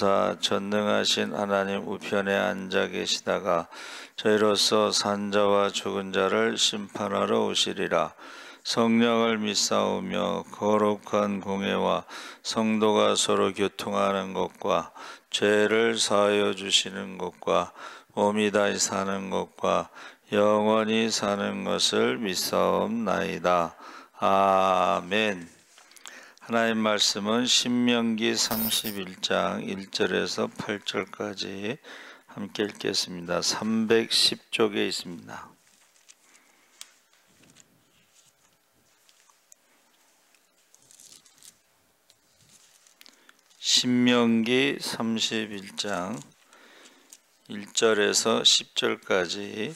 사 전능하신 하나님 우편에 앉아 계시다가 저희로서 산자와 죽은 자를 심판하러 오시리라. 성령을 믿사오며 거룩한 공회와 성도가 서로 교통하는 것과 죄를 사하여 주시는 것과 몸이 다시 사는 것과 영원히 사는 것을 믿사옵나이다. 아멘. 하나님 말씀은 신명기 31장 1절에서 8절까지 함께 읽겠습니다. 310쪽에 있습니다. 신명기 31장 1절에서 10절까지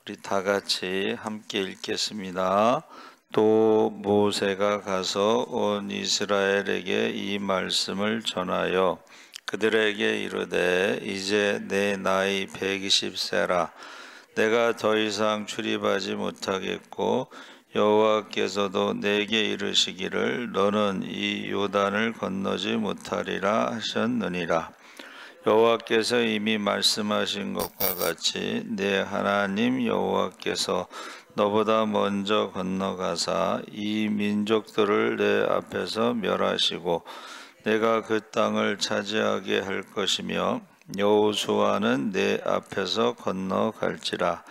우리 다 같이 함께 읽겠습니다. 또 모세가 가서 온 이스라엘에게 이 말씀을 전하여 그들에게 이르되 이제 내 나이 120세라. 내가 더 이상 출입하지 못하겠고 여호와께서도 내게 이르시기를 너는 이 요단을 건너지 못하리라 하셨느니라. 여호와께서 이미 말씀하신 것과 같이 내 하나님 여호와께서 너보다 먼저 건너가사 이 민족들을 내 앞에서 멸하시고 내가 그 땅을 차지하게 할 것이며 여호수아는 내 앞에서 건너갈지라.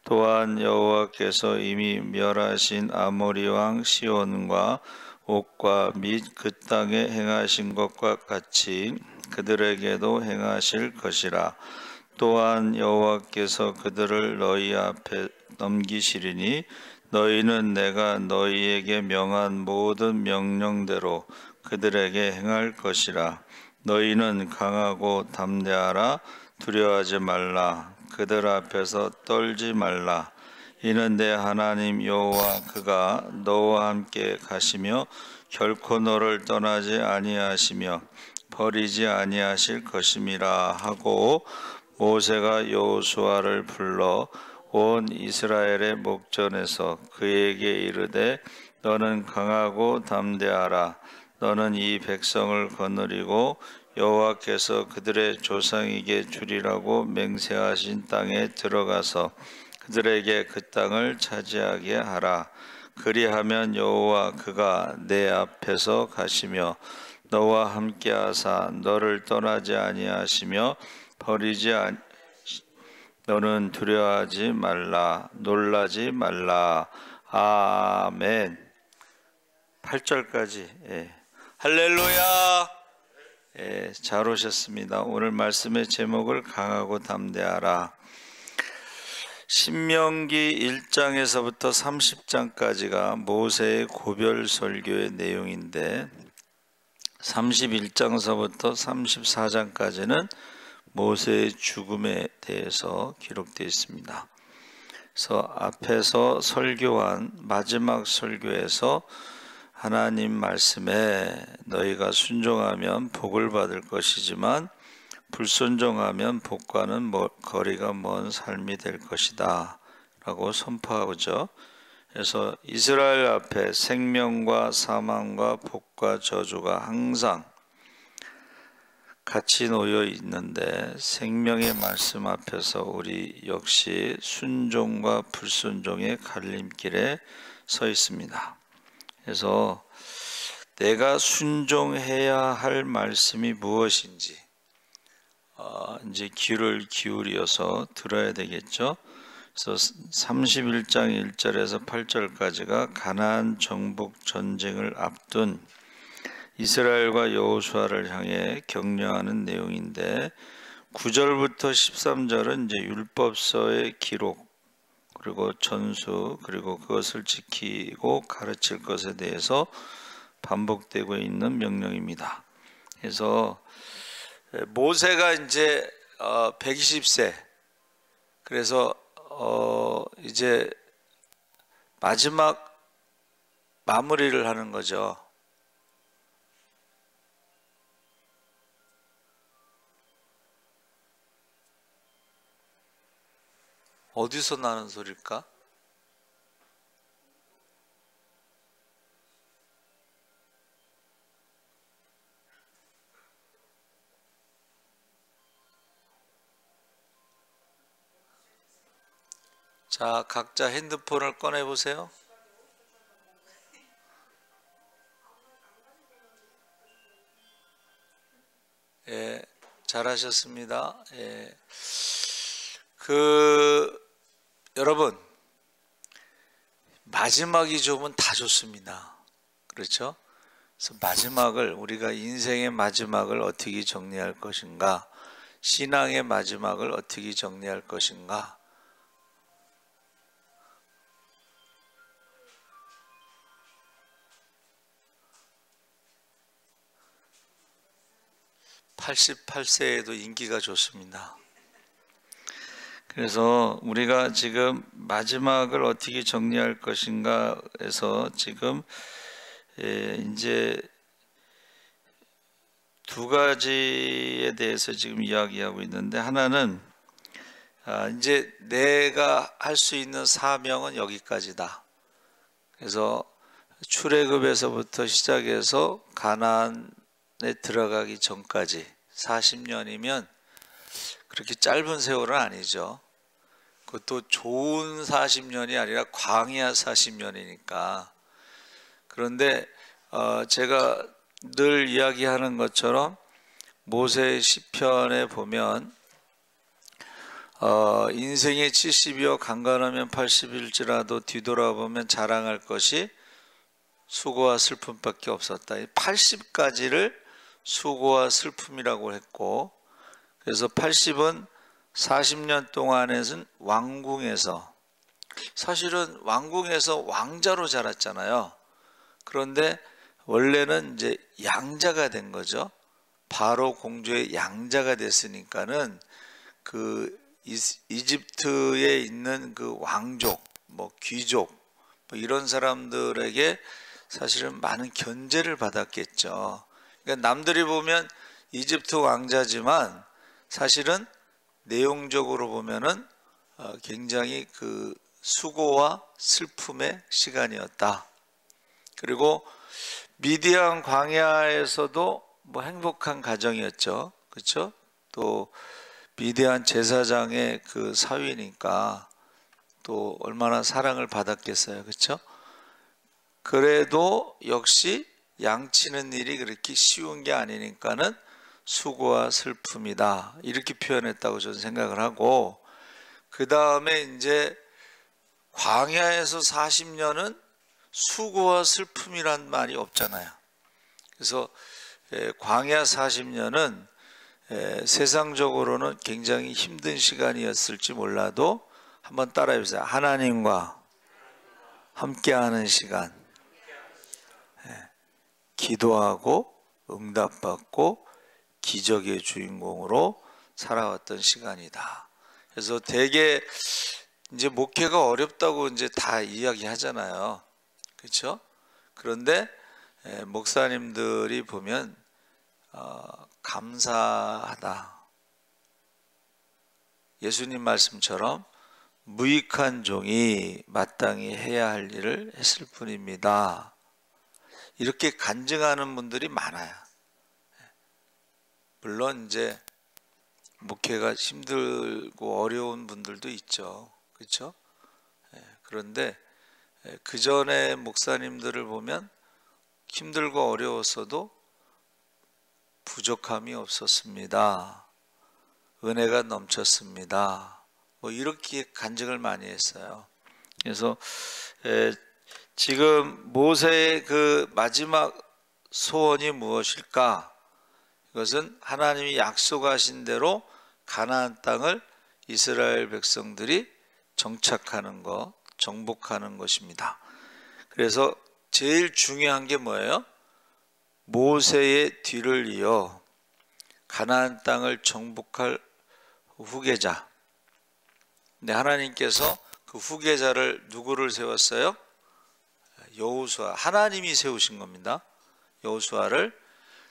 또한 여호와께서 이미 멸하신 아모리 왕 시온과 옥과 및 그 땅에 행하신 것과 같이 그들에게도 행하실 것이라. 또한 여호와께서 그들을 너희 앞에 넘기시리니 너희는 내가 너희에게 명한 모든 명령대로 그들에게 행할 것이라. 너희는 강하고 담대하라. 두려워하지 말라. 그들 앞에서 떨지 말라. 이는 내 하나님 여호와 그가 너와 함께 가시며 결코 너를 떠나지 아니하시며 버리지 아니하실 것임이라 하고 모세가 여호수아를 불러 온 이스라엘의 목전에서 그에게 이르되 너는 강하고 담대하라. 너는 이 백성을 거느리고 여호와께서 그들의 조상에게 주리라고 맹세하신 땅에 들어가서 그들에게 그 땅을 차지하게 하라. 그리하면 여호와 그가 내 앞에서 가시며 너와 함께하사 너를 떠나지 아니하시며 버리지 너는 두려워하지 말라. 놀라지 말라. 아멘. 8절까지. 할렐루야. 잘 오셨습니다. 오늘 말씀의 제목을 강하고 담대하라. 신명기 1장에서부터 30장까지가 모세의 고별 설교의 내용인데 31장서부터 34장까지는 모세의 죽음에 대해서 기록되어 있습니다. 그래서 앞에서 설교한 마지막 설교에서 하나님 말씀에 너희가 순종하면 복을 받을 것이지만 불순종하면 복과는 거리가 먼 삶이 될 것이다 라고 선포하죠. 그래서 이스라엘 앞에 생명과 사망과 복과 저주가 항상 같이 놓여 있는데 생명의 말씀 앞에서 우리 역시 순종과 불순종의 갈림길에 서 있습니다. 그래서 내가 순종해야 할 말씀이 무엇인지 이제 귀를 기울여서 들어야 되겠죠. 그래서 31장 1절에서 8절까지가 가나안 정복 전쟁을 앞둔 이스라엘과 여호수아를 향해 격려하는 내용인데 9절부터 13절은 이제 율법서의 기록 그리고 전수 그리고 그것을 지키고 가르칠 것에 대해서 반복되고 있는 명령입니다. 그래서 모세가 이제 120세 그래서 이제 마지막 마무리를 하는 거죠. 어디서 나는 소리일까? 자, 각자 핸드폰을 꺼내 보세요. 예, 잘하셨습니다. 예. 여러분, 마지막이 좋으면 다 좋습니다. 그렇죠? 그래서 마지막을, 우리가 인생의 마지막을 어떻게 정리할 것인가, 신앙의 마지막을 어떻게 정리할 것인가. (88세에도) 인기가 좋습니다. 그래서 우리가 지금 마지막을 어떻게 정리할 것인가에서 지금 이제 두 가지에 대해서 지금 이야기하고 있는데, 하나는 이제 내가 할 수 있는 사명은 여기까지다. 그래서 출애굽에서부터 시작해서 가나안에 들어가기 전까지 40년이면 그렇게 짧은 세월은 아니죠. 그것도 좋은 40년이 아니라 광야 40년이니까. 그런데 제가 늘 이야기하는 것처럼 모세의 시편에 보면 인생의 70이요 강건하면 80일지라도 뒤돌아보면 자랑할 것이 수고와 슬픔밖에 없었다. 80까지를 수고와 슬픔이라고 했고, 그래서 80은 40년 동안에는 왕궁에서, 사실은 왕궁에서 왕자로 자랐잖아요. 그런데 원래는 이제 양자가 된 거죠. 바로 공주의 양자가 됐으니까는 그 이집트에 있는 그 왕족, 뭐 귀족, 뭐 이런 사람들에게 사실은 많은 견제를 받았겠죠. 그러니까 남들이 보면 이집트 왕자지만 사실은 내용적으로 보면은 굉장히 그 수고와 슬픔의 시간이었다. 그리고 미디안 광야에서도 뭐 행복한 가정이었죠. 그렇죠? 또 미디안 제사장의 그 사위니까 또 얼마나 사랑을 받았겠어요. 그렇죠? 그래도 역시 양치는 일이 그렇게 쉬운 게 아니니까는 수고와 슬픔이다, 이렇게 표현했다고 저는 생각을 하고, 그 다음에 이제 광야에서 40년은 수고와 슬픔이란 말이 없잖아요. 그래서 광야 40년은 세상적으로는 굉장히 힘든 시간이었을지 몰라도 한번 따라해 보세요. 하나님과 함께하는 시간, 기도하고 응답받고 기적의 주인공으로 살아왔던 시간이다. 그래서 되게 이제 목회가 어렵다고 이제 다 이야기하잖아요. 그렇죠? 그런데 목사님들이 보면 감사하다. 예수님 말씀처럼 무익한 종이 마땅히 해야 할 일을 했을 뿐입니다. 이렇게 간증하는 분들이 많아요. 물론 이제 목회가 힘들고 어려운 분들도 있죠. 그렇죠? 그런데 그 전에 목사님들을 보면 힘들고 어려웠어도 부족함이 없었습니다. 은혜가 넘쳤습니다. 뭐 이렇게 간증을 많이 했어요. 그래서 지금 모세의 그 마지막 소원이 무엇일까? 이것은 하나님이 약속하신 대로 가나안 땅을 이스라엘 백성들이 정착하는 것, 정복하는 것입니다. 그래서 제일 중요한 게 뭐예요? 모세의 뒤를 이어 가나안 땅을 정복할 후계자. 근데 하나님께서 그 후계자를 누구를 세웠어요? 여호수아. 하나님이 세우신 겁니다. 여호수아를.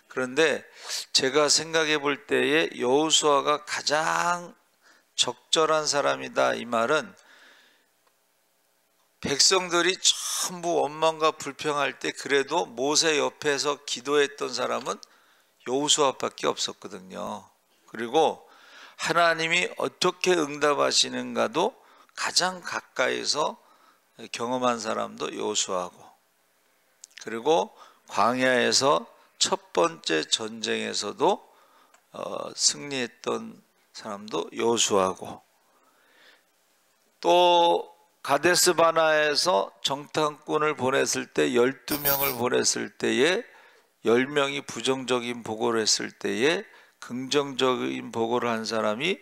그런데 제가 생각해 볼 때에 여호수아가 가장 적절한 사람이다, 이 말은 백성들이 전부 원망과 불평할 때 그래도 모세 옆에서 기도했던 사람은 여호수아밖에 없었거든요. 그리고 하나님이 어떻게 응답하시는가도 가장 가까이서 경험한 사람도 여호수아고, 그리고 광야에서 첫 번째 전쟁에서도 승리했던 사람도 여호수아고, 또 가데스 바나에서 정탐꾼을 보냈을 때 12명을 보냈을 때에 10명이 부정적인 보고를 했을 때에 긍정적인 보고를 한 사람이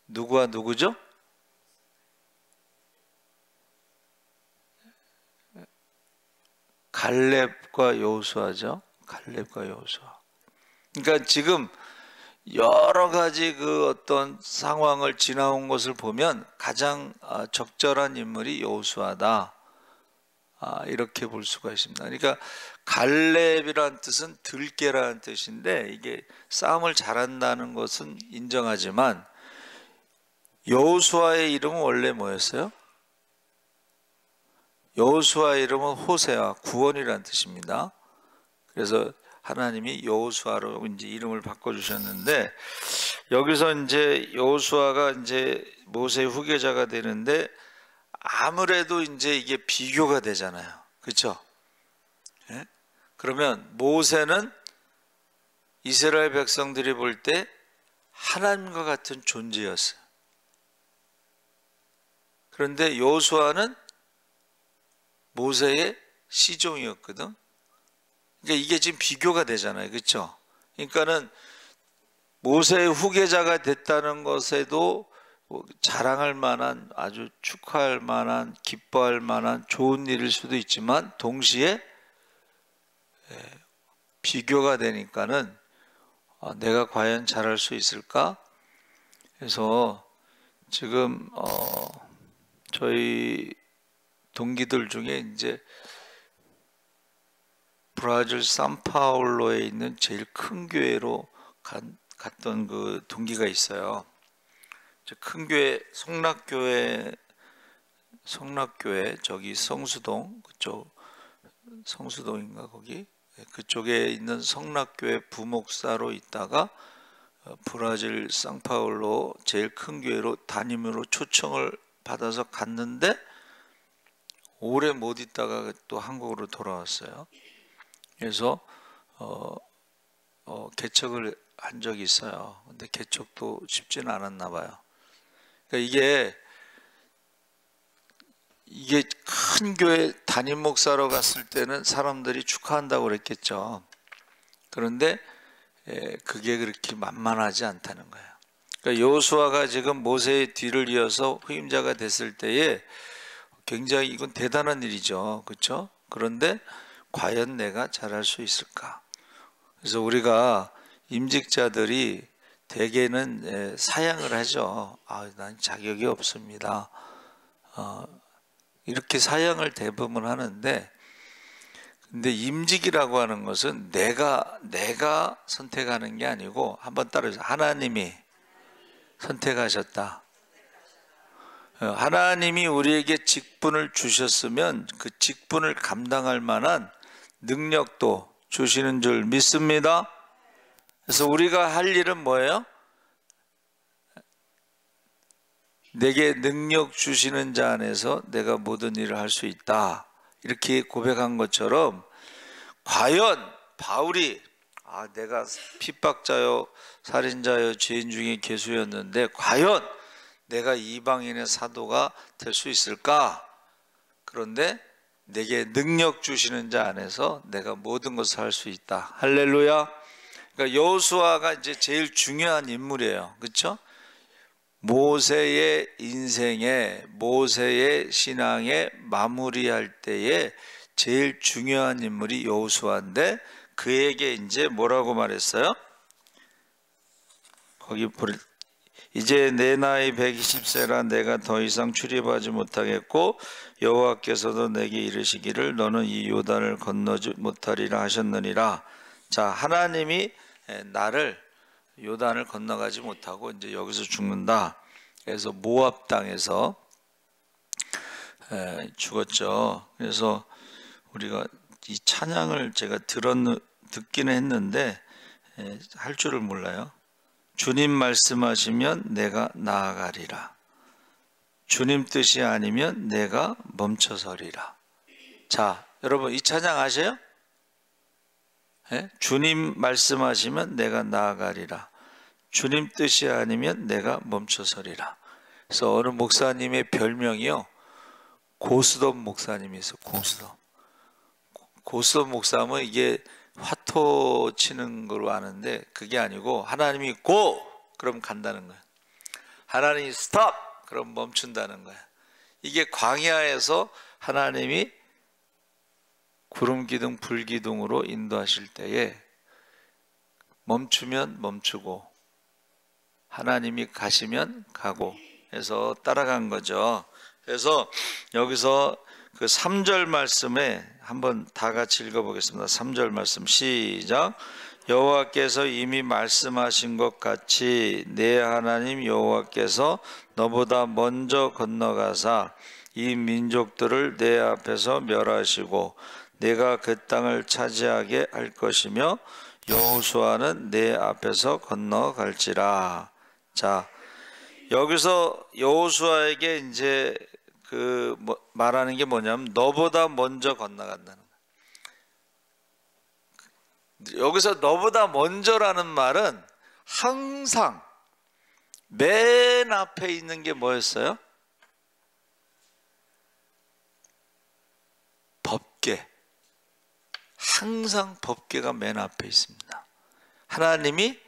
누구와 누구죠? 갈렙과 여호수아죠. 갈렙과 여호수아. 그러니까 지금 여러 가지 그 어떤 상황을 지나온 것을 보면 가장 적절한 인물이 여호수아다, 이렇게 볼 수가 있습니다. 그러니까 갈렙이라는 뜻은 들깨라는 뜻인데, 이게 싸움을 잘한다는 것은 인정하지만 여호수아의 이름은 원래 뭐였어요? 여호수아의 이름은 호세아, 구원이라는 뜻입니다. 그래서 하나님이 여호수아로 이제 이름을 바꿔주셨는데, 여기서 이제 여호수아가 이제 모세의 후계자가 되는데, 아무래도 이제 이게 비교가 되잖아요. 그렇죠? 예? 그러면 모세는 이스라엘 백성들이 볼 때 하나님과 같은 존재였어요. 그런데 여호수아는 모세의 시종이었거든. 그러니까 이게 지금 비교가 되잖아요. 그렇죠? 그러니까는 모세의 후계자가 됐다는 것에도 자랑할 만한, 아주 축하할 만한, 기뻐할 만한 좋은 일일 수도 있지만, 동시에 비교가 되니까는 내가 과연 잘할 수 있을까? 그래서 지금 저희 동기들 중에 이제 브라질 산파울로에 있는 제일 큰 교회로 갔던 그 동기가 있어요. 큰 교회, 성락교회 저기 성수동, 그쪽 성수동인가 거기, 그쪽에 있는 성락교회 부목사로 있다가 브라질 상파울로 제일 큰 교회로 담임으로 초청을 받아서 갔는데 오래 못 있다가 또 한국으로 돌아왔어요. 그래서 개척을 한 적이 있어요. 근데 개척도 쉽지는 않았나 봐요. 그러니까 이게 큰 교회 담임 목사로 갔을 때는 사람들이 축하한다고 그랬겠죠. 그런데 그게 그렇게 만만하지 않다는 거예요. 그러니까 여호수아가 지금 모세의 뒤를 이어서 후임자가 됐을 때에 굉장히 이건 대단한 일이죠. 그렇죠? 그런데 과연 내가 잘할 수 있을까? 그래서 우리가 임직자들이 대개는 사양을 하죠. 난 자격이 없습니다. 이렇게 사양을 대부분 하는데, 근데 임직이라고 하는 것은 내가 선택하는 게 아니고, 한번 따라해서 하나님이 선택하셨다. 하나님이 우리에게 직분을 주셨으면 그 직분을 감당할 만한 능력도 주시는 줄 믿습니다. 그래서 우리가 할 일은 뭐예요? 내게 능력 주시는 자 안에서 내가 모든 일을 할 수 있다, 이렇게 고백한 것처럼, 과연 바울이 내가 핍박자요 살인자요 죄인 중에 괴수였는데 과연 내가 이방인의 사도가 될 수 있을까? 그런데 내게 능력 주시는 자 안에서 내가 모든 것을 할 수 있다. 할렐루야. 그러니까 여호수아가 이제 제일 중요한 인물이에요. 그렇죠? 모세의 인생에, 모세의 신앙에 마무리할 때에 제일 중요한 인물이 여호수아인데, 그에게 이제 뭐라고 말했어요? 거기 이제 내 나이 120세라 내가 더 이상 출입하지 못하겠고 여호와께서도 내게 이르시기를 너는 이 요단을 건너지 못하리라 하셨느니라. 자, 하나님이 나를 요단을 건너가지 못하고 이제 여기서 죽는다. 그래서 모압 땅에서 죽었죠. 그래서 우리가 이 찬양을 제가 듣기는 했는데 할 줄을 몰라요. 주님 말씀하시면 내가 나아가리라. 주님 뜻이 아니면 내가 멈춰서리라. 자, 여러분 이 찬양 아세요? 예? 주님 말씀하시면 내가 나아가리라. 주님 뜻이 아니면 내가 멈춰서리라. 그래서 어느 목사님의 별명이요, 고스톱 목사님이 있어요. 고스톱 목사면 이게 화토 치는 걸로 아는데 그게 아니고, 하나님이 고! 그럼 간다는 거예요. 하나님이 스톱! 그럼 멈춘다는 거예요. 이게 광야에서 하나님이 구름 기둥 불 기둥으로 인도하실 때에 멈추면 멈추고 하나님이 가시면 가고 해서 따라간 거죠. 그래서 여기서 그 3절 말씀에 한번 다 같이 읽어보겠습니다. 3절 말씀 시작. 여호와께서 이미 말씀하신 것 같이 내 하나님 여호와께서 너보다 먼저 건너가사 이 민족들을 내 앞에서 멸하시고 내가 그 땅을 차지하게 할 것이며 여호수아는 내 앞에서 건너갈지라. 자, 여기서 여호수아에게 이제 말하는 게 뭐냐면 너보다 먼저 건너간다는 거예요. 여기서 너보다 먼저라는 말은 항상 맨 앞에 있는 게 뭐였어요? 법궤. 항상 법궤가 맨 앞에 있습니다. 하나님이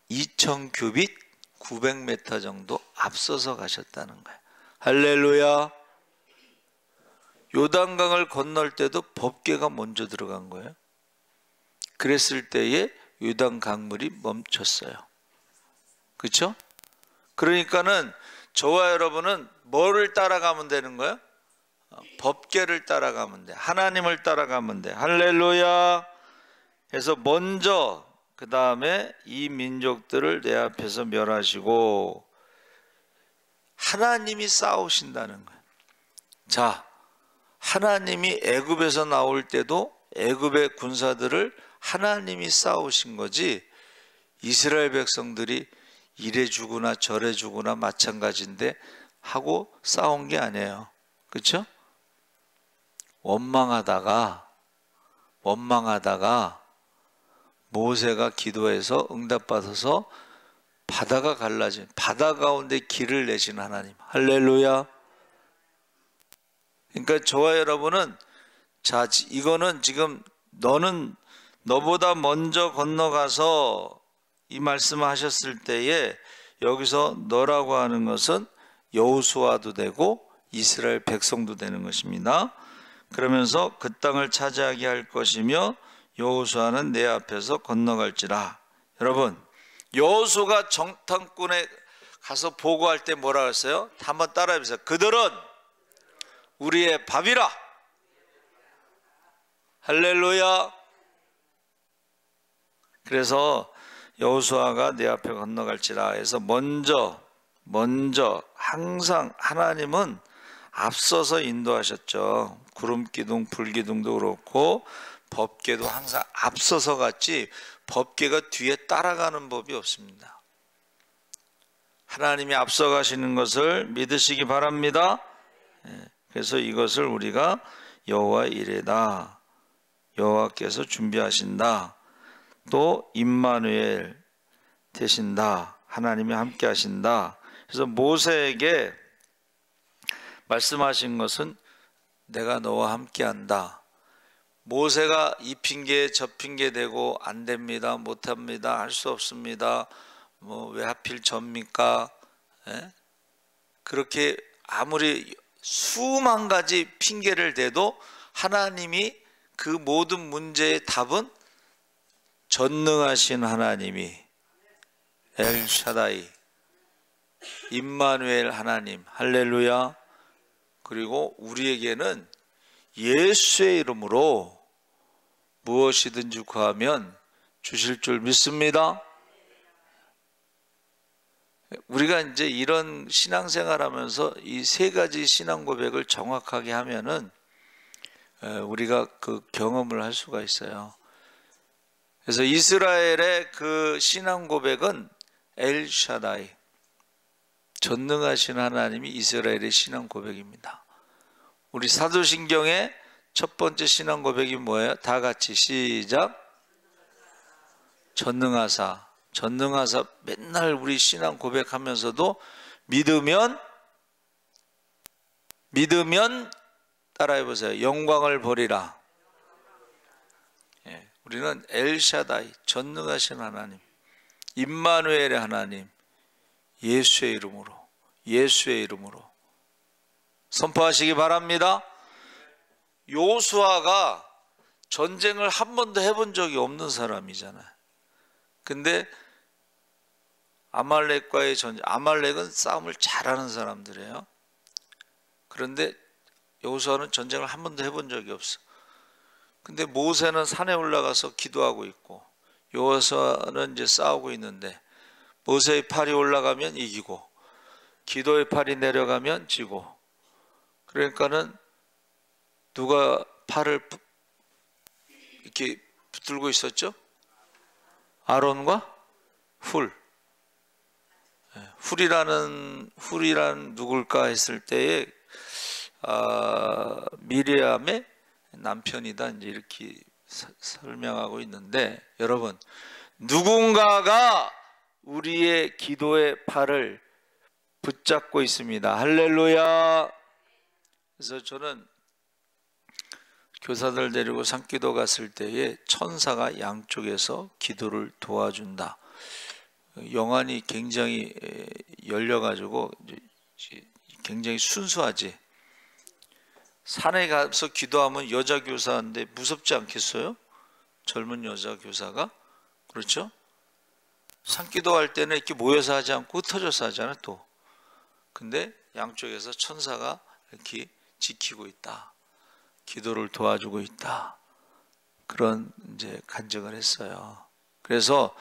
2000규빗 900m 정도 앞서서 가셨다는 거예요. 할렐루야. 요단강을 건널 때도 법궤가 먼저 들어간 거예요. 그랬을 때에 요단 강물이 멈췄어요. 그렇죠? 그러니까는 저와 여러분은 뭐를 따라가면 되는 거예요? 법궤를 따라가면 돼. 하나님을 따라가면 돼. 할렐루야. 그래서 먼저 그 다음에 이 민족들을 내 앞에서 멸하시고 하나님이 싸우신다는 거예요. 자, 하나님이 애굽에서 나올 때도 애굽의 군사들을 하나님이 싸우신 거지 이스라엘 백성들이 이래 주구나 저래 주구나 마찬가지인데 하고 싸운 게 아니에요. 그렇죠? 원망하다가 모세가 기도해서 응답받아서 바다가 갈라진, 바다 가운데 길을 내신 하나님. 할렐루야. 그러니까 저와 여러분은, 자, 이거는 지금 너는 너보다 먼저 건너가서 이 말씀을 하셨을 때에 여기서 너라고 하는 것은 여호수아도 되고 이스라엘 백성도 되는 것입니다. 그러면서 그 땅을 차지하게 할 것이며 여호수아는 내 앞에서 건너갈지라. 여러분, 여호수아가 정탐꾼에 가서 보고할 때 뭐라 그랬어요? 한번 따라해 보세요. 그들은 우리의 밥이라. 할렐루야. 그래서 여호수아가 내 앞에 건너갈지라 해서 먼저 항상 하나님은 앞서서 인도하셨죠. 구름기둥 불기둥도 그렇고 법궤도 항상 앞서서 갔지 법궤가 뒤에 따라가는 법이 없습니다. 하나님이 앞서 가시는 것을 믿으시기 바랍니다. 그래서 이것을 우리가 여호와 이레다, 여호와께서 준비하신다, 또 임마누엘 되신다, 하나님이 함께 하신다. 그래서 모세에게 말씀하신 것은 내가 너와 함께 한다. 모세가 이 핑계 저 핑계 대고 안 됩니다, 못 합니다, 할 수 없습니다, 뭐 왜 하필 접니까? 그렇게 아무리 수만 가지 핑계를 대도 하나님이 그 모든 문제의 답은 전능하신 하나님이 엘샤다이, 임마누엘 하나님, 할렐루야. 그리고 우리에게는 예수의 이름으로 무엇이든지 구하면 주실 줄 믿습니다. 우리가 이제 이런 신앙생활 하면서 이 세 가지 신앙 고백을 정확하게 하면은 우리가 그 경험을 할 수가 있어요. 그래서 이스라엘의 그 신앙 고백은 엘샤다이, 전능하신 하나님이 이스라엘의 신앙 고백입니다. 우리 사도신경의 첫 번째 신앙 고백이 뭐예요? 다 같이 시작. 전능하사. 전능하사. 맨날 우리 신앙 고백하면서도 믿으면 따라해보세요. 영광을 보리라. 예, 우리는 엘샤다이, 전능하신 하나님, 임마누엘의 하나님, 예수의 이름으로 선포하시기 바랍니다. 요수아가 전쟁을 한 번도 해본 적이 없는 사람이잖아요. 근데 아말렉과의 전쟁, 아말렉은 싸움을 잘하는 사람들이에요. 그런데 여호수아는 전쟁을 한 번도 해본 적이 없어. 근데 모세는 산에 올라가서 기도하고 있고 여호수아는 이제 싸우고 있는데 모세의 팔이 올라가면 이기고 기도의 팔이 내려가면 지고, 그러니까는 누가 팔을 이렇게 붙들고 있었죠? 아론과 훌. 훌이라는 누굴까 했을 때에 미리암의 남편이다, 이제 이렇게 설명하고 있는데, 여러분, 누군가가 우리의 기도의 팔을 붙잡고 있습니다. 할렐루야. 그래서 저는 교사들 데리고 산기도 갔을 때에 천사가 양쪽에서 기도를 도와준다. 영안이 굉장히 열려가지고 굉장히 순수하지. 산에 가서 기도하면 여자 교사인데 무섭지 않겠어요? 젊은 여자 교사가. 그렇죠? 산기도할 때는 이렇게 모여서 하지 않고 흩어져서 하잖아요, 또. 근데 양쪽에서 천사가 이렇게 지키고 있다. 기도를 도와주고 있다. 그런 이제 간증을 했어요. 그래서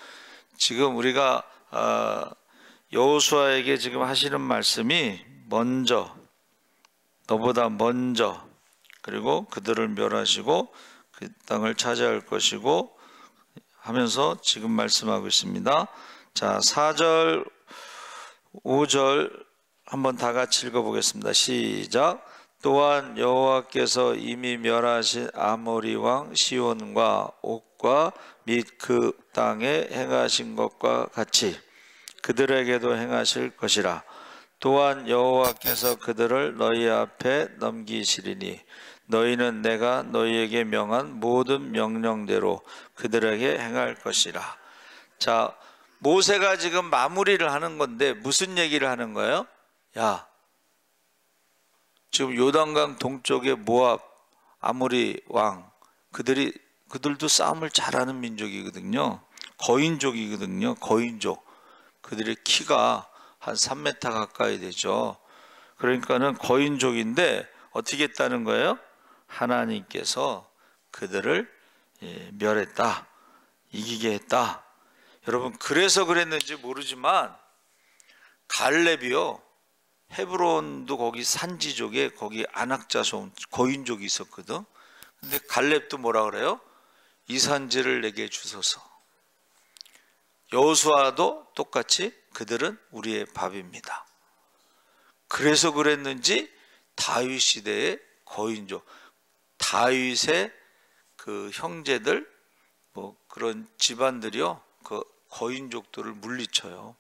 지금 우리가 여호수아에게 지금 하시는 말씀이 먼저, 너보다 먼저, 그리고 그들을 멸하시고 그 땅을 차지할 것이고 하면서 지금 말씀하고 있습니다. 자, 4절 5절 한번 다 같이 읽어보겠습니다. 시작. 또한 여호와께서 이미 멸하신 아모리 왕 시온과 옥과 및 그 땅에 행하신 것과 같이 그들에게도 행하실 것이라. 또한 여호와께서 그들을 너희 앞에 넘기시리니 너희는 내가 너희에게 명한 모든 명령대로 그들에게 행할 것이라. 자, 모세가 지금 마무리를 하는 건데 무슨 얘기를 하는 거예요? 야, 지금 요단강 동쪽의 모압 아모리 왕, 그들도 싸움을 잘하는 민족이거든요. 거인족이거든요. 거인족. 그들의 키가 한 3m 가까이 되죠. 그러니까는 거인족인데 어떻게 했다는 거예요? 하나님께서 그들을 멸했다, 이기게 했다. 여러분, 그래서 그랬는지 모르지만 갈렙이요, 헤브론도 거기 산지족에 거기 안악자손 거인족이 있었거든. 근데 갈렙도 뭐라 그래요? 이 산지를 내게 주소서. 여호수아도 똑같이 그들은 우리의 밥입니다. 그래서 그랬는지 다윗 시대의 거인족, 다윗의 그 형제들, 뭐 그런 집안들이요, 그 거인족들을 물리쳐요.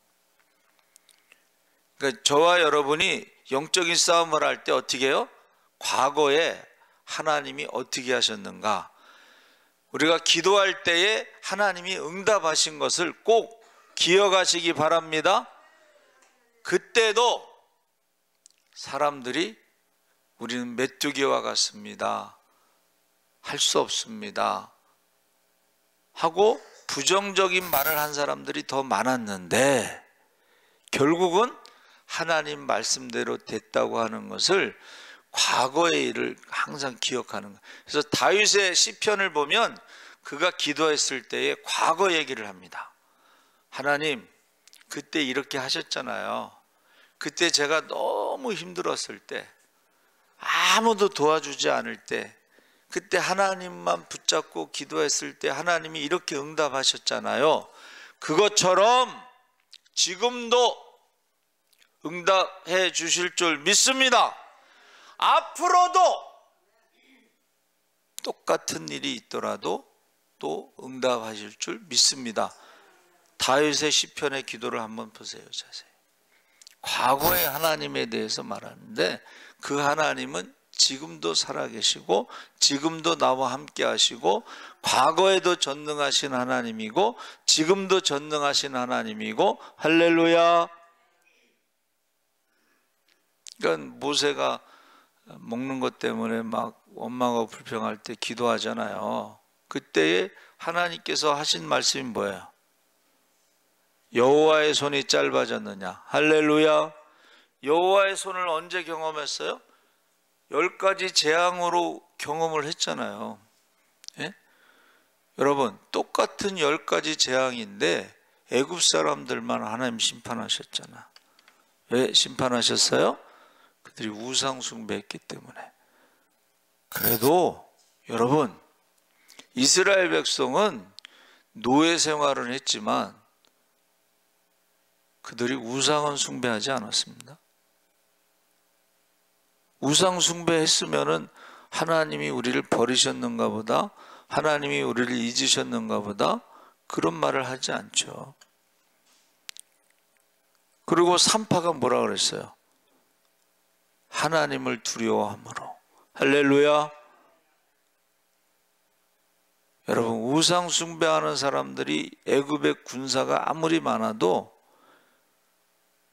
그러니까 저와 여러분이 영적인 싸움을 할 때 어떻게 해요? 과거에 하나님이 어떻게 하셨는가? 우리가 기도할 때에 하나님이 응답하신 것을 꼭 기억하시기 바랍니다. 그때도 사람들이 우리는 메뚜기와 같습니다, 할 수 없습니다 하고 부정적인 말을 한 사람들이 더 많았는데, 결국은 하나님 말씀대로 됐다고 하는 것을, 과거의 일을 항상 기억하는 거예요. 그래서 다윗의 시편을 보면 그가 기도했을 때의 과거 얘기를 합니다. 하나님, 그때 이렇게 하셨잖아요. 그때 제가 너무 힘들었을 때, 아무도 도와주지 않을 때, 그때 하나님만 붙잡고 기도했을 때 하나님이 이렇게 응답하셨잖아요. 그것처럼 지금도 응답해 주실 줄 믿습니다. 앞으로도 똑같은 일이 있더라도 또 응답하실 줄 믿습니다. 다윗의 시편의 기도를 한번 보세요. 자세히. 과거의 하나님에 대해서 말하는데 그 하나님은 지금도 살아계시고 지금도 나와 함께 하시고 과거에도 전능하신 하나님이고 지금도 전능하신 하나님이고 할렐루야. 그러니까 모세가 먹는 것 때문에 막 원망하고 불평할 때 기도하잖아요. 그때에 하나님께서 하신 말씀이 뭐예요? 여호와의 손이 짧아졌느냐? 할렐루야. 여호와의 손을 언제 경험했어요? 10가지 재앙으로 경험을 했잖아요. 예? 여러분 똑같은 10가지 재앙인데 애굽 사람들만 하나님 심판하셨잖아. 왜 심판하셨어요? 그들이 우상 숭배했기 때문에. 그래도 여러분 이스라엘 백성은 노예 생활을 했지만 그들이 우상은 숭배하지 않았습니다. 우상 숭배했으면은 하나님이 우리를 버리셨는가 보다, 하나님이 우리를 잊으셨는가 보다 그런 말을 하지 않죠. 그리고 산파가 뭐라 그랬어요? 하나님을 두려워함으로. 할렐루야. 여러분 우상 숭배하는 사람들이 애굽의 군사가 아무리 많아도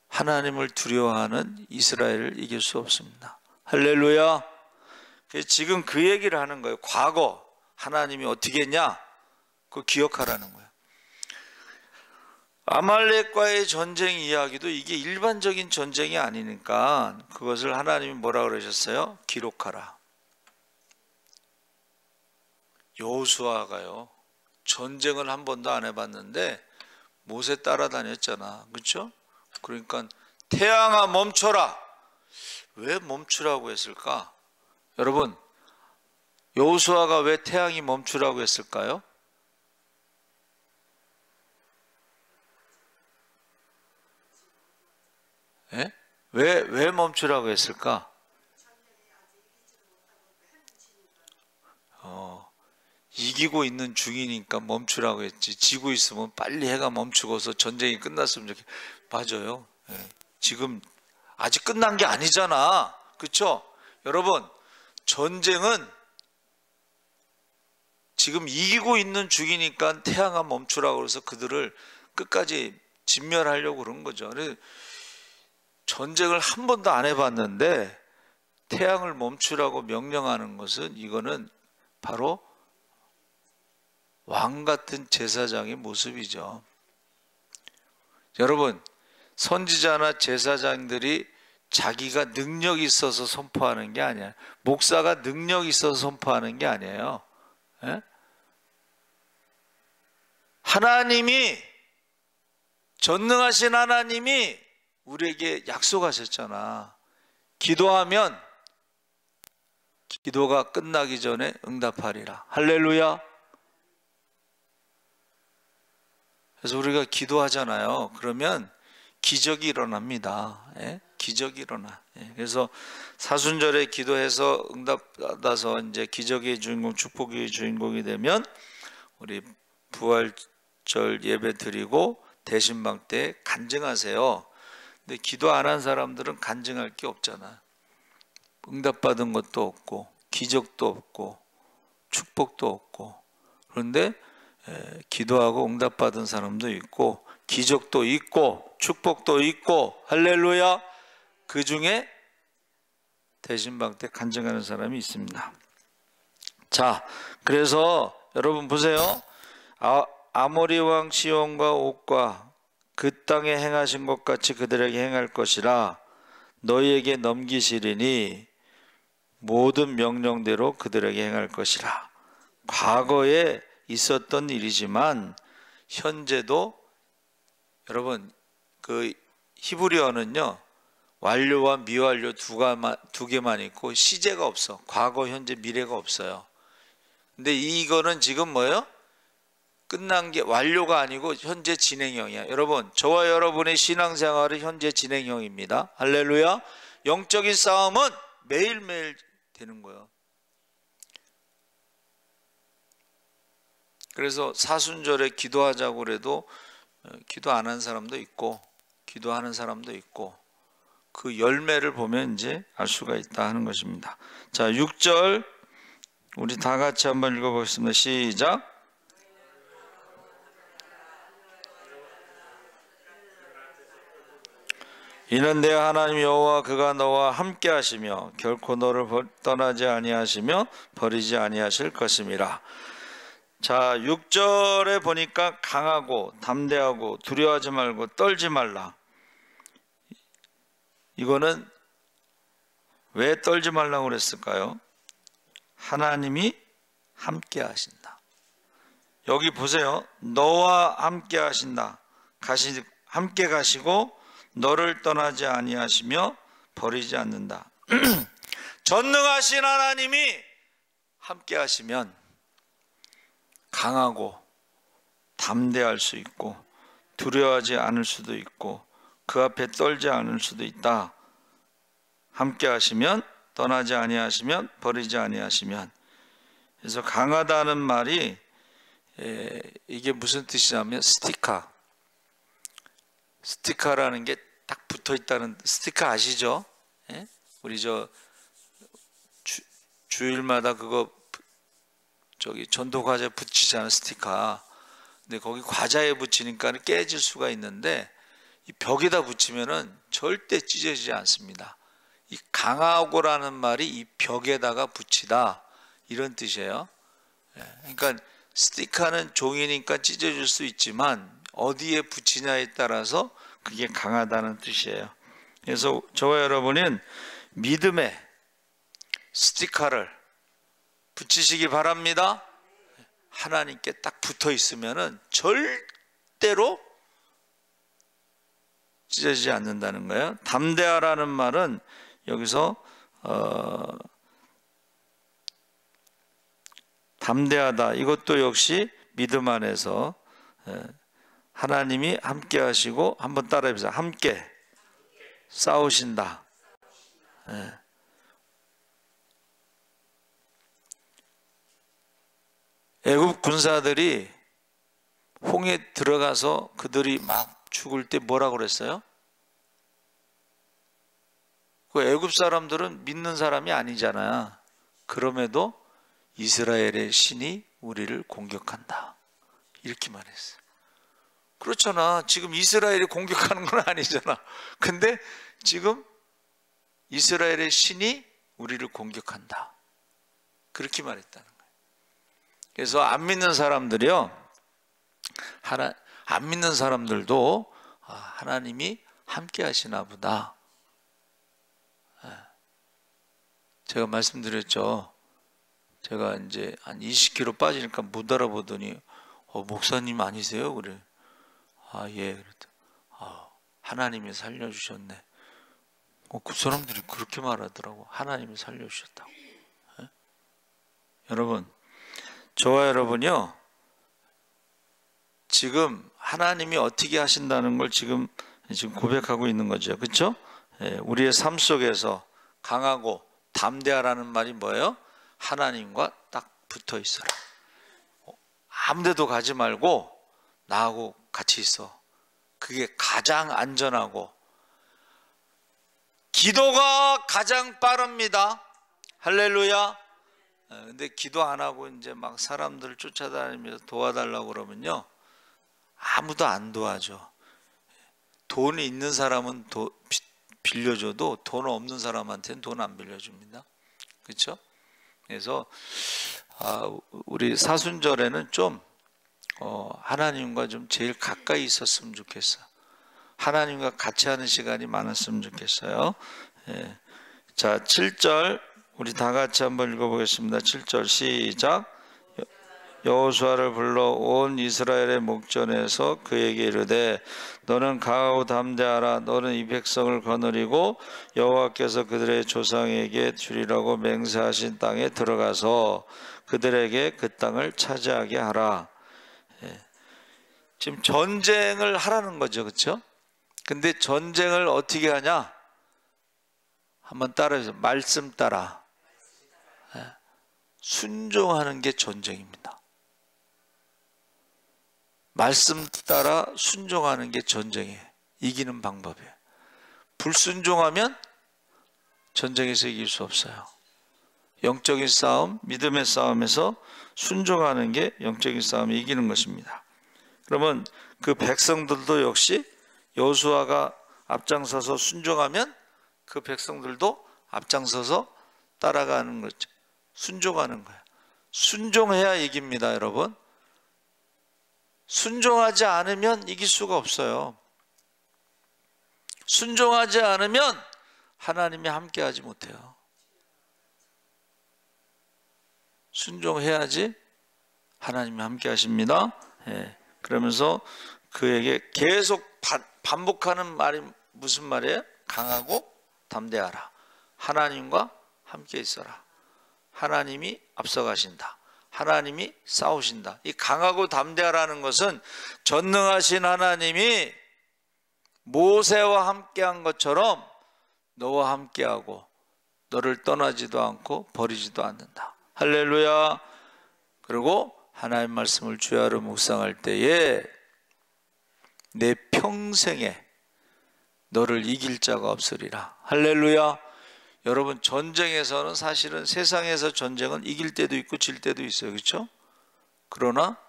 하나님을 두려워하는 이스라엘을 이길 수 없습니다. 할렐루야. 지금 그 얘기를 하는 거예요. 과거 하나님이 어떻게 했냐? 그거 기억하라는 거예요. 아말렉과의 전쟁 이야기도 이게 일반적인 전쟁이 아니니까 그것을 하나님이 뭐라 그러셨어요? 기록하라. 여호수아가요 전쟁을 한 번도 안 해봤는데 모세 따라다녔잖아. 그렇죠? 그러니까 태양아 멈춰라. 왜 멈추라고 했을까? 여러분 여호수아가 왜 태양이 멈추라고 했을까요? 예? 왜 멈추라고 했을까? 이기고 있는 중이니까 멈추라고 했지. 지고 있으면 빨리 해가 멈추고서 전쟁이 끝났으면 좋겠. 맞아요. 예. 지금 아직 끝난 게 아니잖아. 그렇죠? 여러분 전쟁은 지금 이기고 있는 중이니까 태양아 멈추라고 그래서 그들을 끝까지 진멸하려고 그런 거죠. 전쟁을 한 번도 안 해봤는데 태양을 멈추라고 명령하는 것은 이거는 바로 왕 같은 제사장의 모습이죠. 여러분 선지자나 제사장들이 자기가 능력이 있어서 선포하는 게 아니에요. 목사가 능력이 있어서 선포하는 게 아니에요. 예? 하나님이 전능하신 하나님이 우리에게 약속하셨잖아. 기도하면 기도가 끝나기 전에 응답하리라. 할렐루야. 그래서 우리가 기도하잖아요. 그러면 기적이 일어납니다. 예? 기적이 일어나. 예? 그래서 사순절에 기도해서 응답받아서 이제 기적의 주인공, 축복의 주인공이 되면 우리 부활절 예배 드리고 대신방 때 간증하세요. 근데 기도 안 한 사람들은 간증할 게 없잖아. 응답받은 것도 없고 기적도 없고 축복도 없고. 그런데 기도하고 응답받은 사람도 있고 기적도 있고 축복도 있고 할렐루야. 그 중에 대신방 때 간증하는 사람이 있습니다. 자, 그래서 여러분 보세요. 아모리 왕 시온과 옥과 그 땅에 행하신 것 같이 그들에게 행할 것이라. 너희에게 넘기시리니 모든 명령대로 그들에게 행할 것이라. 과거에 있었던 일이지만 현재도 여러분 그 히브리어는요 완료와 미완료 두 개만 있고 시제가 없어. 과거, 현재, 미래가 없어요. 근데 이거는 지금 뭐예요? 끝난 게 완료가 아니고 현재 진행형이야. 여러분, 저와 여러분의 신앙생활은 현재 진행형입니다. 할렐루야. 영적인 싸움은 매일매일 되는 거예요. 그래서 사순절에 기도하자고 그래도 기도 안 한 사람도 있고 기도하는 사람도 있고 그 열매를 보면 이제 알 수가 있다 하는 것입니다. 자, 6절 우리 다 같이 한번 읽어보겠습니다. 시작. 이는 내 하나님 여호와 그가 너와 함께 하시며 결코 너를 떠나지 아니하시며 버리지 아니하실 것임이라. 자, 6절에 보니까 강하고 담대하고 두려워하지 말고 떨지 말라. 이거는 왜 떨지 말라고 그랬을까요? 하나님이 함께 하신다. 여기 보세요. 너와 함께 하신다. 함께 가시고 너를 떠나지 아니하시며 버리지 않는다. 전능하신 하나님이 함께 하시면 강하고 담대할 수 있고 두려워하지 않을 수도 있고 그 앞에 떨지 않을 수도 있다. 함께 하시면 떠나지 아니하시면 버리지 아니하시면. 그래서 강하다는 말이 이게 무슨 뜻이냐면 스티커라는 게 딱 붙어 있다는. 스티커 아시죠? 예? 우리 주일마다 그거 전도 과자에 붙이잖아요, 스티커. 근데 거기 과자에 붙이니까 깨질 수가 있는데 이 벽에다 붙이면은 절대 찢어지지 않습니다. 이 강하고라는 말이 이 벽에다가 붙이다 이런 뜻이에요. 그러니까 스티커는 종이니까 찢어질 수 있지만 어디에 붙이냐에 따라서 그게 강하다는 뜻이에요. 그래서 저와 여러분은 믿음의 스티커를 붙이시기 바랍니다. 하나님께 딱 붙어 있으면은 절대로 찢어지지 않는다는 거예요. 담대하라는 말은 여기서 담대하다, 이것도 역시 믿음 안에서 하나님이 함께 하시고, 한번 따라해 보세요. 함께 싸우신다. 애굽 군사들이 홍해 들어가서 그들이 막 죽을 때 뭐라고 그랬어요? 그 애굽 사람들은 믿는 사람이 아니잖아요. 그럼에도 이스라엘의 신이 우리를 공격한다, 이렇게 말했어요. 그렇잖아. 지금 이스라엘이 공격하는 건 아니잖아. 근데 지금 이스라엘의 신이 우리를 공격한다, 그렇게 말했다는 거예요. 그래서 안 믿는 사람들이요, 안 믿는 사람들도 하나님이 함께 하시나 보다. 제가 말씀드렸죠. 제가 이제 한 20kg 빠지니까 못 알아보더니 목사님 아니세요? 그래. 예. 그랬더니 하나님이 살려주셨네. 그 사람들이 그렇게 말하더라고. 하나님이 살려주셨다고. 여러분, 저와 여러분이요, 지금 하나님이 어떻게 하신다는 걸 지금 고백하고 있는 거죠. 그렇죠? 우리의 삶 속에서 강하고 담대하라는 말이 뭐예요? 하나님과 딱 붙어 있어라. 아무 데도 가지 말고 나하고 같이 있어. 그게 가장 안전하고, 기도가 가장 빠릅니다. 할렐루야. 근데 기도 안 하고 이제 막 사람들을 쫓아다니면서 도와달라고 그러면요, 아무도 안 도와줘. 돈이 있는 사람은 빌려줘도 돈 없는 사람한테는 돈 안 빌려줍니다. 그렇죠? 그래서 우리 사순절에는 좀 하나님과 좀 제일 가까이 있었으면 좋겠어. 하나님과 같이 하는 시간이 많았으면 좋겠어요. 자, 7절 우리 다 같이 한번 읽어보겠습니다. 7절 시작. 여호수아를 불러 온 이스라엘의 목전에서 그에게 이르되 너는 강하고 담대하라. 너는 이 백성을 거느리고 여호와께서 그들의 조상에게 주리라고 맹세하신 땅에 들어가서 그들에게 그 땅을 차지하게 하라. 지금 전쟁을 하라는 거죠. 그렇죠? 근데 전쟁을 어떻게 하냐? 한번 따라해서 말씀 따라 순종하는 게 전쟁입니다. 말씀 따라 순종하는 게 전쟁이에요. 이기는 방법이에요. 불순종하면 전쟁에서 이길 수 없어요. 영적인 싸움, 믿음의 싸움에서 순종하는 게 영적인 싸움에 이기는 것입니다. 그러면 그 백성들도 역시 여호수아가 앞장서서 순종하면 그 백성들도 앞장서서 따라가는 거죠. 순종하는 거예요. 순종해야 이깁니다, 여러분. 순종하지 않으면 이길 수가 없어요. 순종하지 않으면 하나님이 함께하지 못해요. 순종해야지 하나님이 함께하십니다. 예. 그러면서 그에게 계속 반복하는 말이 무슨 말이에요? 강하고 담대하라. 하나님과 함께 있어라. 하나님이 앞서가신다. 하나님이 싸우신다. 이 강하고 담대하라는 것은 전능하신 하나님이 모세와 함께한 것처럼 너와 함께하고 너를 떠나지도 않고 버리지도 않는다. 할렐루야. 그리고 하나님 말씀을 주야로 묵상할 때에 내 평생에 너를 이길 자가 없으리라. 할렐루야. 여러분, 전쟁에서는 사실은 세상에서 전쟁은 이길 때도 있고 질 때도 있어요. 그렇죠? 그러나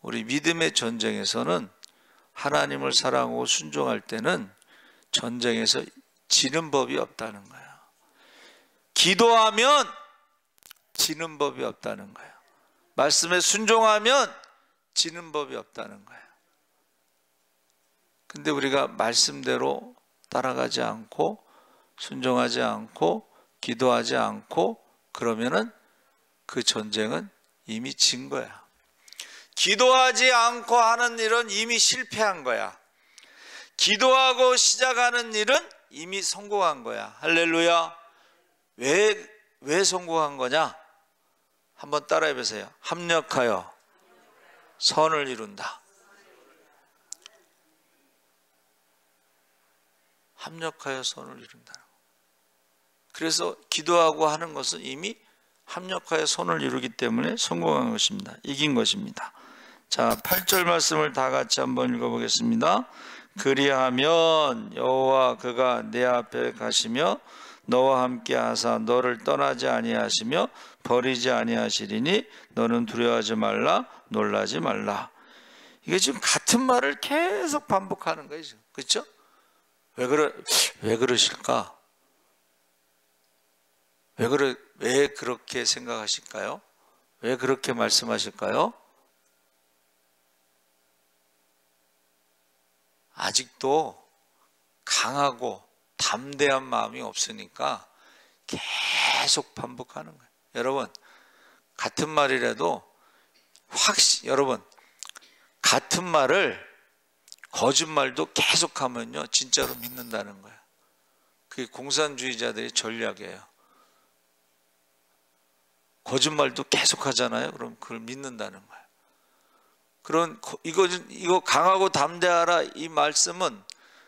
우리 믿음의 전쟁에서는 하나님을 사랑하고 순종할 때는 전쟁에서 지는 법이 없다는 거예요. 기도하면 지는 법이 없다는 거예요. 말씀에 순종하면 지는 법이 없다는 거예요. 근데 우리가 말씀대로 따라가지 않고 순종하지 않고 기도하지 않고 그러면은 그 전쟁은 이미 진 거야. 기도하지 않고 하는 일은 이미 실패한 거야. 기도하고 시작하는 일은 이미 성공한 거야. 할렐루야. 왜 성공한 거냐? 한번 따라해 보세요. 합력하여 선을 이룬다. 합력하여 선을 이룬다. 그래서 기도하고 하는 것은 이미 합력하여 선을 이루기 때문에 성공한 것입니다. 이긴 것입니다. 자, 8절 말씀을 다 같이 한번 읽어보겠습니다. 그리하면 여호와 그가 내 앞에 가시며 너와 함께 하사 너를 떠나지 아니하시며 버리지 아니하시리니 너는 두려워하지 말라 놀라지 말라. 이게 지금 같은 말을 계속 반복하는 거예요. 그렇죠? 왜 그러실까? 왜 그렇게 생각하실까요? 왜 그렇게 말씀하실까요? 아직도 강하고 담대한 마음이 없으니까 계속 반복하는 거예요. 여러분, 같은 말이라도 여러분, 같은 말을 거짓말도 계속하면요 진짜로 믿는다는 거예요. 그게 공산주의자들의 전략이에요. 거짓말도 계속하잖아요. 그럼 그걸 믿는다는 거예요. 이거 강하고 담대하라 이 말씀은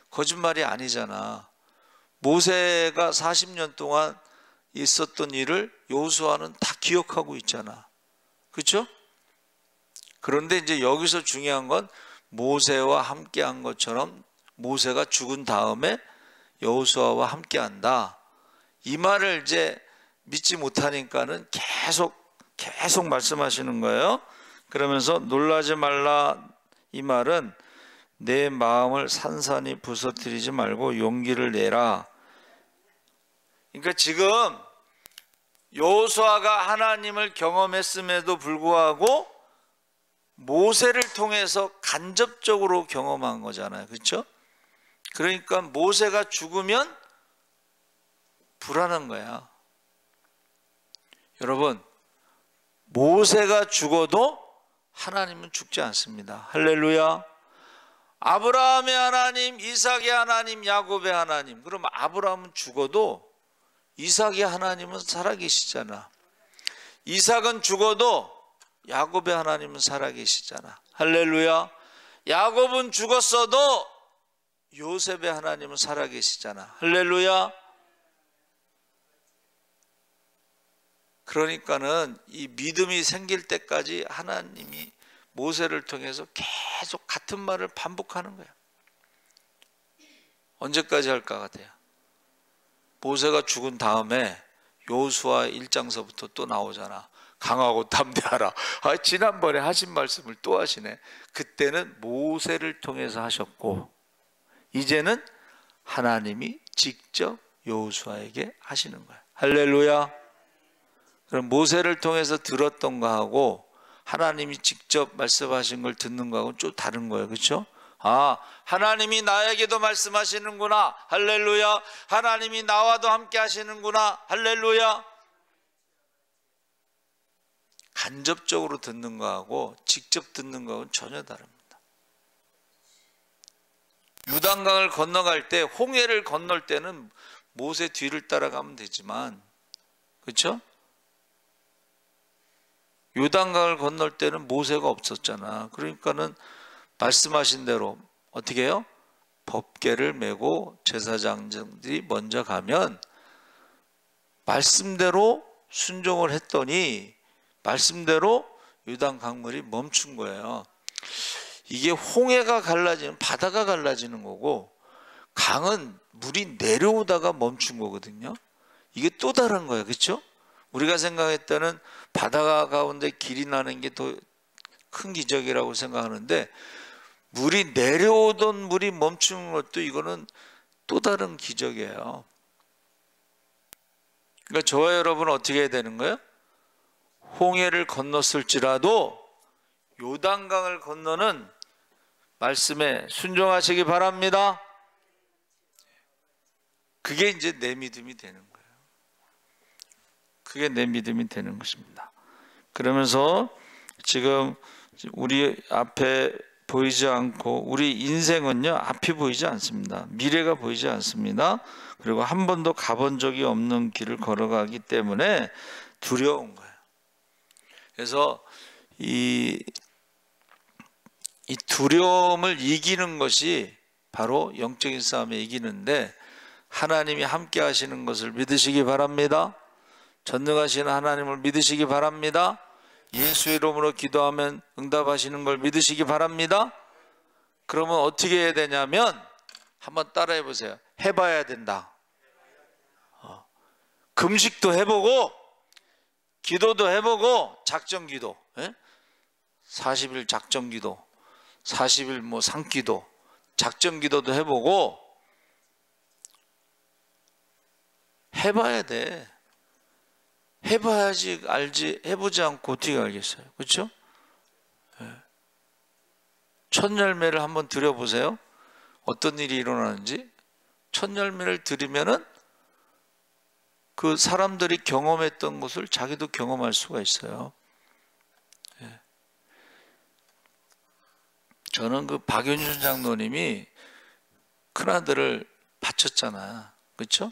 거짓말이 아니잖아. 모세가 40년 동안 있었던 일을 여호수아는 다 기억하고 있잖아. 그렇죠? 그런데 이제 여기서 중요한 건 모세와 함께한 것처럼 모세가 죽은 다음에 여호수아와 함께한다. 이 말을 이제 믿지 못하니까는 계속 말씀하시는 거예요. 그러면서 놀라지 말라 이 말은 내 마음을 산산히 부서뜨리지 말고 용기를 내라. 그러니까 지금 여호수아가 하나님을 경험했음에도 불구하고 모세를 통해서 간접적으로 경험한 거잖아요. 그렇죠? 그러니까 모세가 죽으면 불안한 거야. 여러분, 모세가 죽어도 하나님은 죽지 않습니다. 할렐루야. 아브라함의 하나님, 이삭의 하나님, 야곱의 하나님. 그럼 아브라함은 죽어도 이삭의 하나님은 살아계시잖아. 이삭은 죽어도 야곱의 하나님은 살아계시잖아. 할렐루야. 야곱은 죽었어도 요셉의 하나님은 살아계시잖아. 할렐루야. 그러니까는 이 믿음이 생길 때까지 하나님이 모세를 통해서 계속 같은 말을 반복하는 거야. 언제까지 할까 같아요? 모세가 죽은 다음에 여호수아 1장서부터 또 나오잖아. 강하고 담대하라. 지난번에 하신 말씀을 또 하시네. 그때는 모세를 통해서 하셨고 이제는 하나님이 직접 여호수아에게 하시는 거야. 할렐루야. 그럼 모세를 통해서 들었던 거하고 하나님이 직접 말씀하신 걸 듣는 거하고는 좀 다른 거예요. 그렇죠? 하나님이 나에게도 말씀하시는구나. 할렐루야. 하나님이 나와도 함께 하시는구나. 할렐루야. 간접적으로 듣는 거하고 직접 듣는 거하고는 전혀 다릅니다. 요단강을 건너갈 때, 홍해를 건널 때는 모세 뒤를 따라가면 되지만, 그렇죠? 요단강을 건널 때는 모세가 없었잖아. 그러니까는 말씀하신 대로 어떻게 해요? 법궤를 메고 제사장들이 먼저 가면 말씀대로 순종을 했더니 말씀대로 요단 강물이 멈춘 거예요. 이게 홍해가 갈라지는, 바다가 갈라지는 거고 강은 물이 내려오다가 멈춘 거거든요. 이게 또 다른 거예요. 그렇죠? 우리가 생각했다는 바다 가운데 길이 나는 게 더 큰 기적이라고 생각하는데 물이 내려오던 물이 멈추는 것도 이거는 또 다른 기적이에요. 그러니까 저와 여러분은 어떻게 해야 되는 거예요? 홍해를 건넜을지라도 요단강을 건너는 말씀에 순종하시기 바랍니다. 그게 이제 내 믿음이 되는 거예요. 그게 내 믿음이 되는 것입니다. 그러면서 지금 우리 앞에 보이지 않고 우리 인생은요 앞이 보이지 않습니다. 미래가 보이지 않습니다. 그리고 한 번도 가본 적이 없는 길을 걸어가기 때문에 두려운 거예요. 그래서 이 두려움을 이기는 것이 바로 영적인 싸움에 이기는데 하나님이 함께 하시는 것을 믿으시기 바랍니다. 전능하시는 하나님을 믿으시기 바랍니다. 예수의 이름으로 기도하면 응답하시는 걸 믿으시기 바랍니다. 그러면 어떻게 해야 되냐면 한번 따라해 보세요. 해봐야 된다. 금식도 해보고 기도도 해보고 작정기도, 40일 작정기도, 40일 상기도, 작정기도도 해보고 해봐야 돼. 해봐야지 알지, 해보지 않고 어떻게 알겠어요? 그렇죠? 첫 열매를 한번 드려보세요. 어떤 일이 일어나는지. 첫 열매를 드리면은 그 사람들이 경험했던 것을 자기도 경험할 수가 있어요. 저는 그 박윤준 장로님이 큰아들을 바쳤잖아. 그렇죠?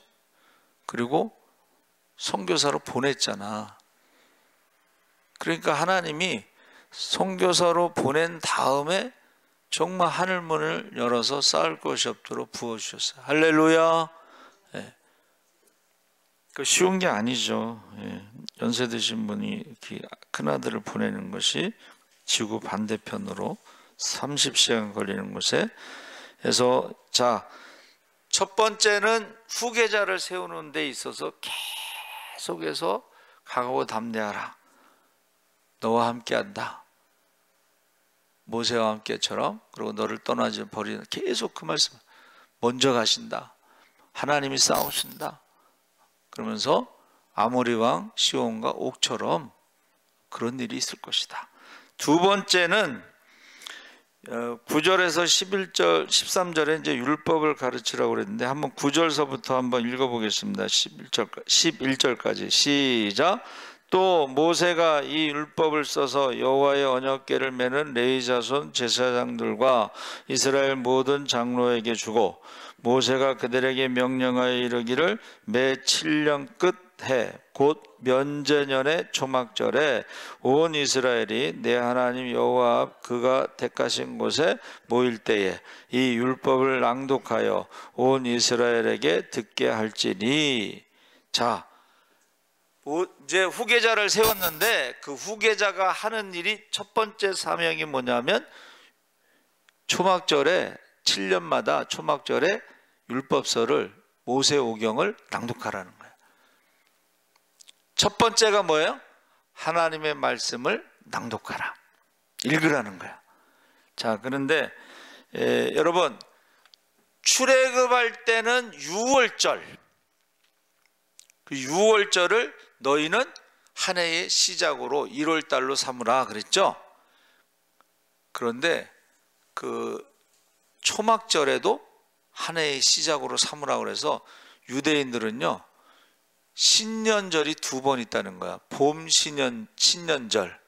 그리고 선교사로 보냈잖아. 그러니까 하나님이 선교사로 보낸 다음에 정말 하늘문을 열어서 쌓을 것이 없도록 부어주셨어요. 할렐루야. 그 쉬운 게 아니죠. 연세 드신 분이 이렇게 큰아들을 보내는 것이 지구 반대편으로 30시간 걸리는 곳에. 그래서 첫 번째는 후계자를 세우는 데 있어서 계속해서 강하고 담대하라. 너와 함께한다. 모세와 함께처럼. 그리고 너를 떠나지 버리는, 계속 그 말씀. 먼저 가신다. 하나님이 싸우신다. 그러면서 아모리 왕 시온과 옥처럼 그런 일이 있을 것이다. 두 번째는 9절에서 11절, 13절에 이제 율법을 가르치라고 그랬는데 한번 9절서부터 한번 읽어보겠습니다. 11절까지 시작. 또 모세가 이 율법을 써서 여호와의 언약궤를 메는 레위 자손 제사장들과 이스라엘 모든 장로에게 주고 모세가 그들에게 명령하여 이르기를 매 7년 끝 해 곧 면제년의 초막절에 온 이스라엘이 내 하나님 여호와 앞 그가 택하신 곳에 모일 때에 이 율법을 낭독하여 온 이스라엘에게 듣게 할지니. 자, 이제 후계자를 세웠는데 그 후계자가 하는 일이 첫 번째 사명이 뭐냐면 초막절에 7년마다 초막절에 율법서를 모세오경을 낭독하라는 거예요. 첫 번째가 뭐예요? 하나님의 말씀을 낭독하라, 읽으라는 거야. 자, 그런데 여러분, 출애굽할 때는 유월절, 그 유월절을 너희는 한 해의 시작으로 1월 달로 삼으라 그랬죠. 그런데 그 초막절에도 한 해의 시작으로 삼으라 그래서 유대인들은요 신년절이 2번 있다는 거야. 봄 신년절,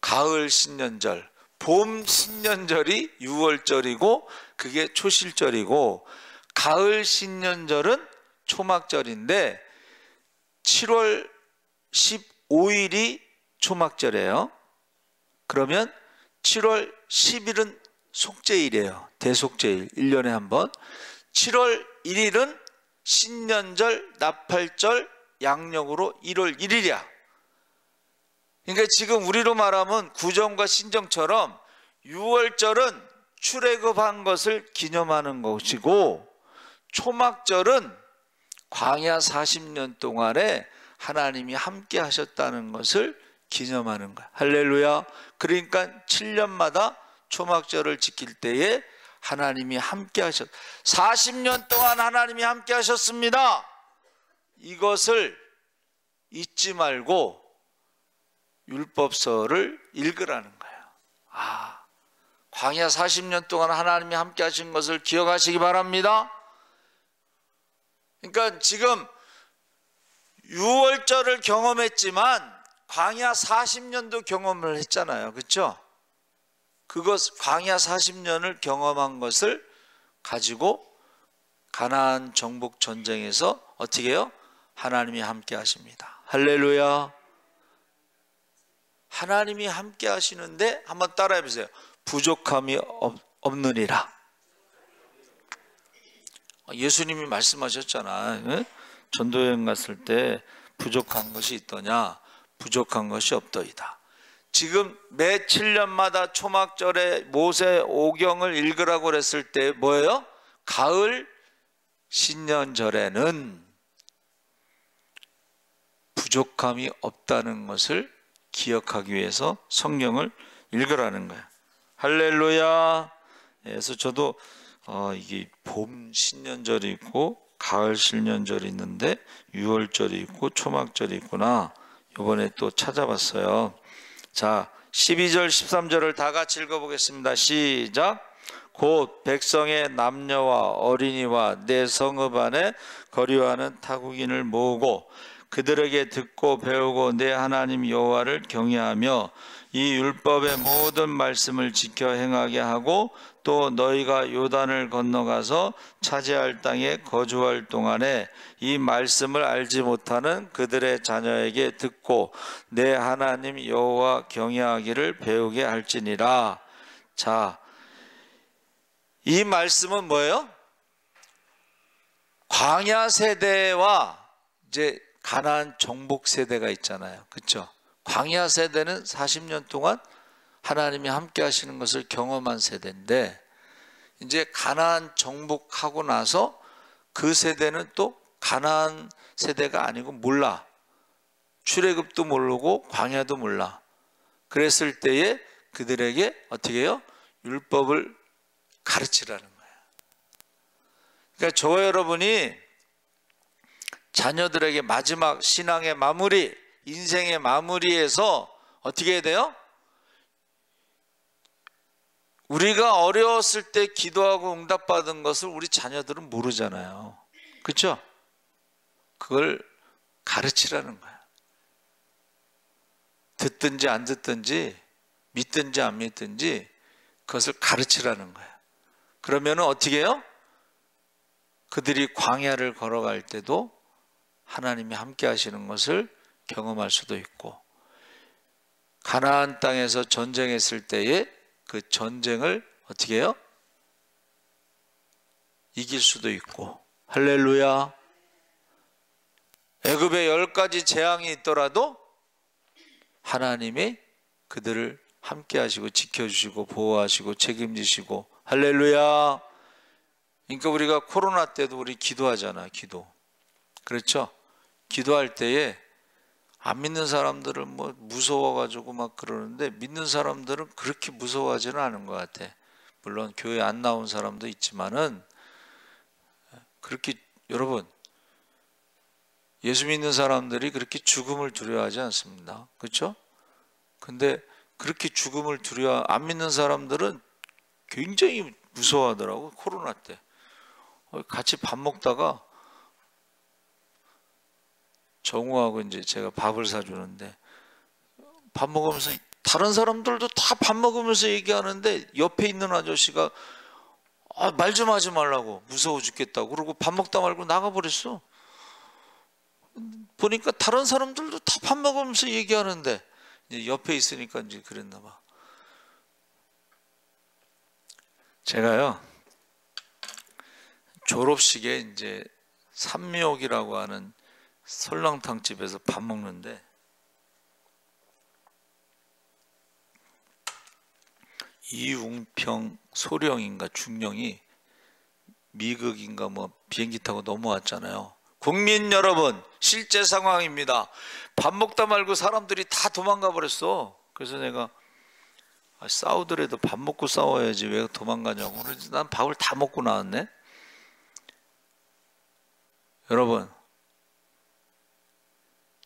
가을 신년절. 봄 신년절이 6월절이고 그게 초실절이고, 가을 신년절은 초막절인데 7월 15일이 초막절이에요. 그러면 7월 10일은 속죄일이에요. 대속죄일, 1년에 한 번. 7월 1일은 신년절, 나팔절, 양력으로 1월 1일이야. 그러니까 지금 우리로 말하면 구정과 신정처럼 6월절은 출애굽한 것을 기념하는 것이고, 초막절은 광야 40년 동안에 하나님이 함께 하셨다는 것을 기념하는 거야. 할렐루야. 그러니까 7년마다 초막절을 지킬 때에 하나님이 함께 하셨, 40년 동안 하나님이 함께 하셨습니다. 이것을 잊지 말고 율법서를 읽으라는 거예요. 아, 광야 40년 동안 하나님이 함께 하신 것을 기억하시기 바랍니다. 그러니까 지금 6월절을 경험했지만 광야 40년도 경험을 했잖아요. 그렇죠? 그것 광야 40년을 경험한 것을 가지고 가나안 정복 전쟁에서 어떻게 해요? 하나님이 함께 하십니다. 할렐루야. 하나님이 함께 하시는데 한번 따라해 보세요. 부족함이 없느니라. 예수님이 말씀하셨잖아. 전도여행 갔을 때 부족한 것이 있더냐? 부족한 것이 없더이다. 지금 매 7년마다 초막절에 모세오경을 읽으라고 그랬을 때 뭐예요? 가을 신년절에는 부족함이 없다는 것을 기억하기 위해서 성경을 읽으라는 거예요. 할렐루야. 그래서 저도 이게 봄 신년절이 있고 가을 신년절이 있는데 6월절이 있고 초막절이 있구나. 이번에 또 찾아봤어요. 자, 12절 13절을 다 같이 읽어보겠습니다. 시작. 곧 백성의 남녀와 어린이와 내 성읍 안에 거류하는 타국인을 모으고 그들에게 듣고 배우고 내 하나님 여호와를 경외하며 이 율법의 모든 말씀을 지켜 행하게 하고 또 너희가 요단을 건너가서 차지할 땅에 거주할 동안에 이 말씀을 알지 못하는 그들의 자녀에게 듣고 내 하나님 여호와 경외하기를 배우게 할지니라. 자, 이 말씀은 뭐예요? 광야 세대와 이제 가나안 정복 세대가 있잖아요. 그렇죠? 광야 세대는 40년 동안 하나님이 함께 하시는 것을 경험한 세대인데, 이제 가나안 정복하고 나서 그 세대는 또 가나안 세대가 아니고 몰라. 출애굽도 모르고 광야도 몰라. 그랬을 때에 그들에게 어떻게 해요? 율법을 가르치라는 거예요. 그러니까 저와 여러분이 자녀들에게 마지막 신앙의 마무리, 인생의 마무리에서 어떻게 해야 돼요? 우리가 어려웠을 때 기도하고 응답받은 것을 우리 자녀들은 모르잖아요. 그렇죠? 그걸 가르치라는 거야. 듣든지 안 듣든지 믿든지 안 믿든지 그것을 가르치라는 거야. 그러면 어떻게 해요? 그들이 광야를 걸어갈 때도 하나님이 함께 하시는 것을 경험할 수도 있고, 가나안 땅에서 전쟁했을 때에 그 전쟁을 어떻게 해요? 이길 수도 있고. 할렐루야. 애굽에 10가지 재앙이 있더라도 하나님이 그들을 함께 하시고 지켜주시고 보호하시고 책임지시고. 할렐루야. 그러니까 우리가 코로나 때도 우리 기도하잖아. 기도. 그렇죠? 기도할 때에 안 믿는 사람들은 뭐 무서워가지고 막 그러는데, 믿는 사람들은 그렇게 무서워하지는 않은 것 같아. 물론 교회 안 나온 사람도 있지만은, 그렇게, 여러분, 예수 믿는 사람들이 그렇게 죽음을 두려워하지 않습니다. 그렇죠? 근데 그렇게 죽음을 안 믿는 사람들은 굉장히 무서워하더라고. 코로나 때 같이 밥 먹다가 정우하고 이제 제가 밥을 사주는데, 밥 먹으면서 다른 사람들도 다 밥 먹으면서 얘기하는데 옆에 있는 아저씨가 말 좀 하지 말라고, 무서워 죽겠다고 그러고 밥 먹다 말고 나가버렸어. 보니까 다른 사람들도 다 밥 먹으면서 얘기하는데 이제 옆에 있으니까 이제 그랬나 봐. 제가요, 졸업식에 이제 삼미옥이라고 하는 설렁탕 집에서 밥 먹는데, 이웅평 소령인가 중령이 미국인가 뭐 비행기 타고 넘어왔잖아요. 국민 여러분, 실제 상황입니다. 밥 먹다 말고 사람들이 다 도망가 버렸어. 그래서 내가 싸우더라도 밥 먹고 싸워야지 왜 도망가냐고. 그래서 난 밥을 다 먹고 나왔네. 여러분,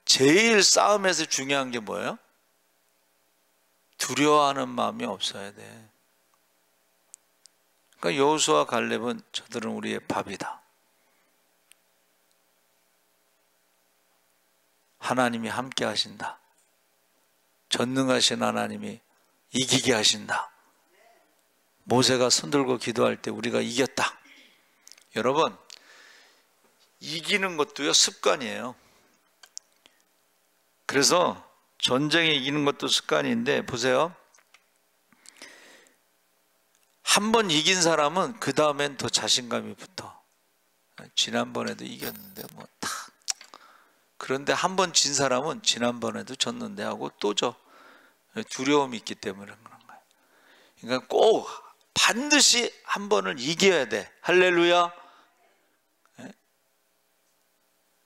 제일 싸움에서 중요한 게 뭐예요? 두려워하는 마음이 없어야 돼. 그러니까 여호수아 갈렙은 저들은 우리의 밥이다. 하나님이 함께 하신다. 전능하신 하나님이 이기게 하신다. 모세가 손들고 기도할 때 우리가 이겼다. 여러분, 이기는 것도요 습관이에요. 그래서 전쟁에 이기는 것도 습관인데, 보세요. 한 번 이긴 사람은 그 다음엔 더 자신감이 붙어. 지난번에도 이겼는데 뭐 다. 그런데 한 번 진 사람은 지난번에도 졌는데 하고 또 져. 두려움이 있기 때문에 그런 거예요. 그러니까 꼭 반드시 한 번을 이겨야 돼. 할렐루야.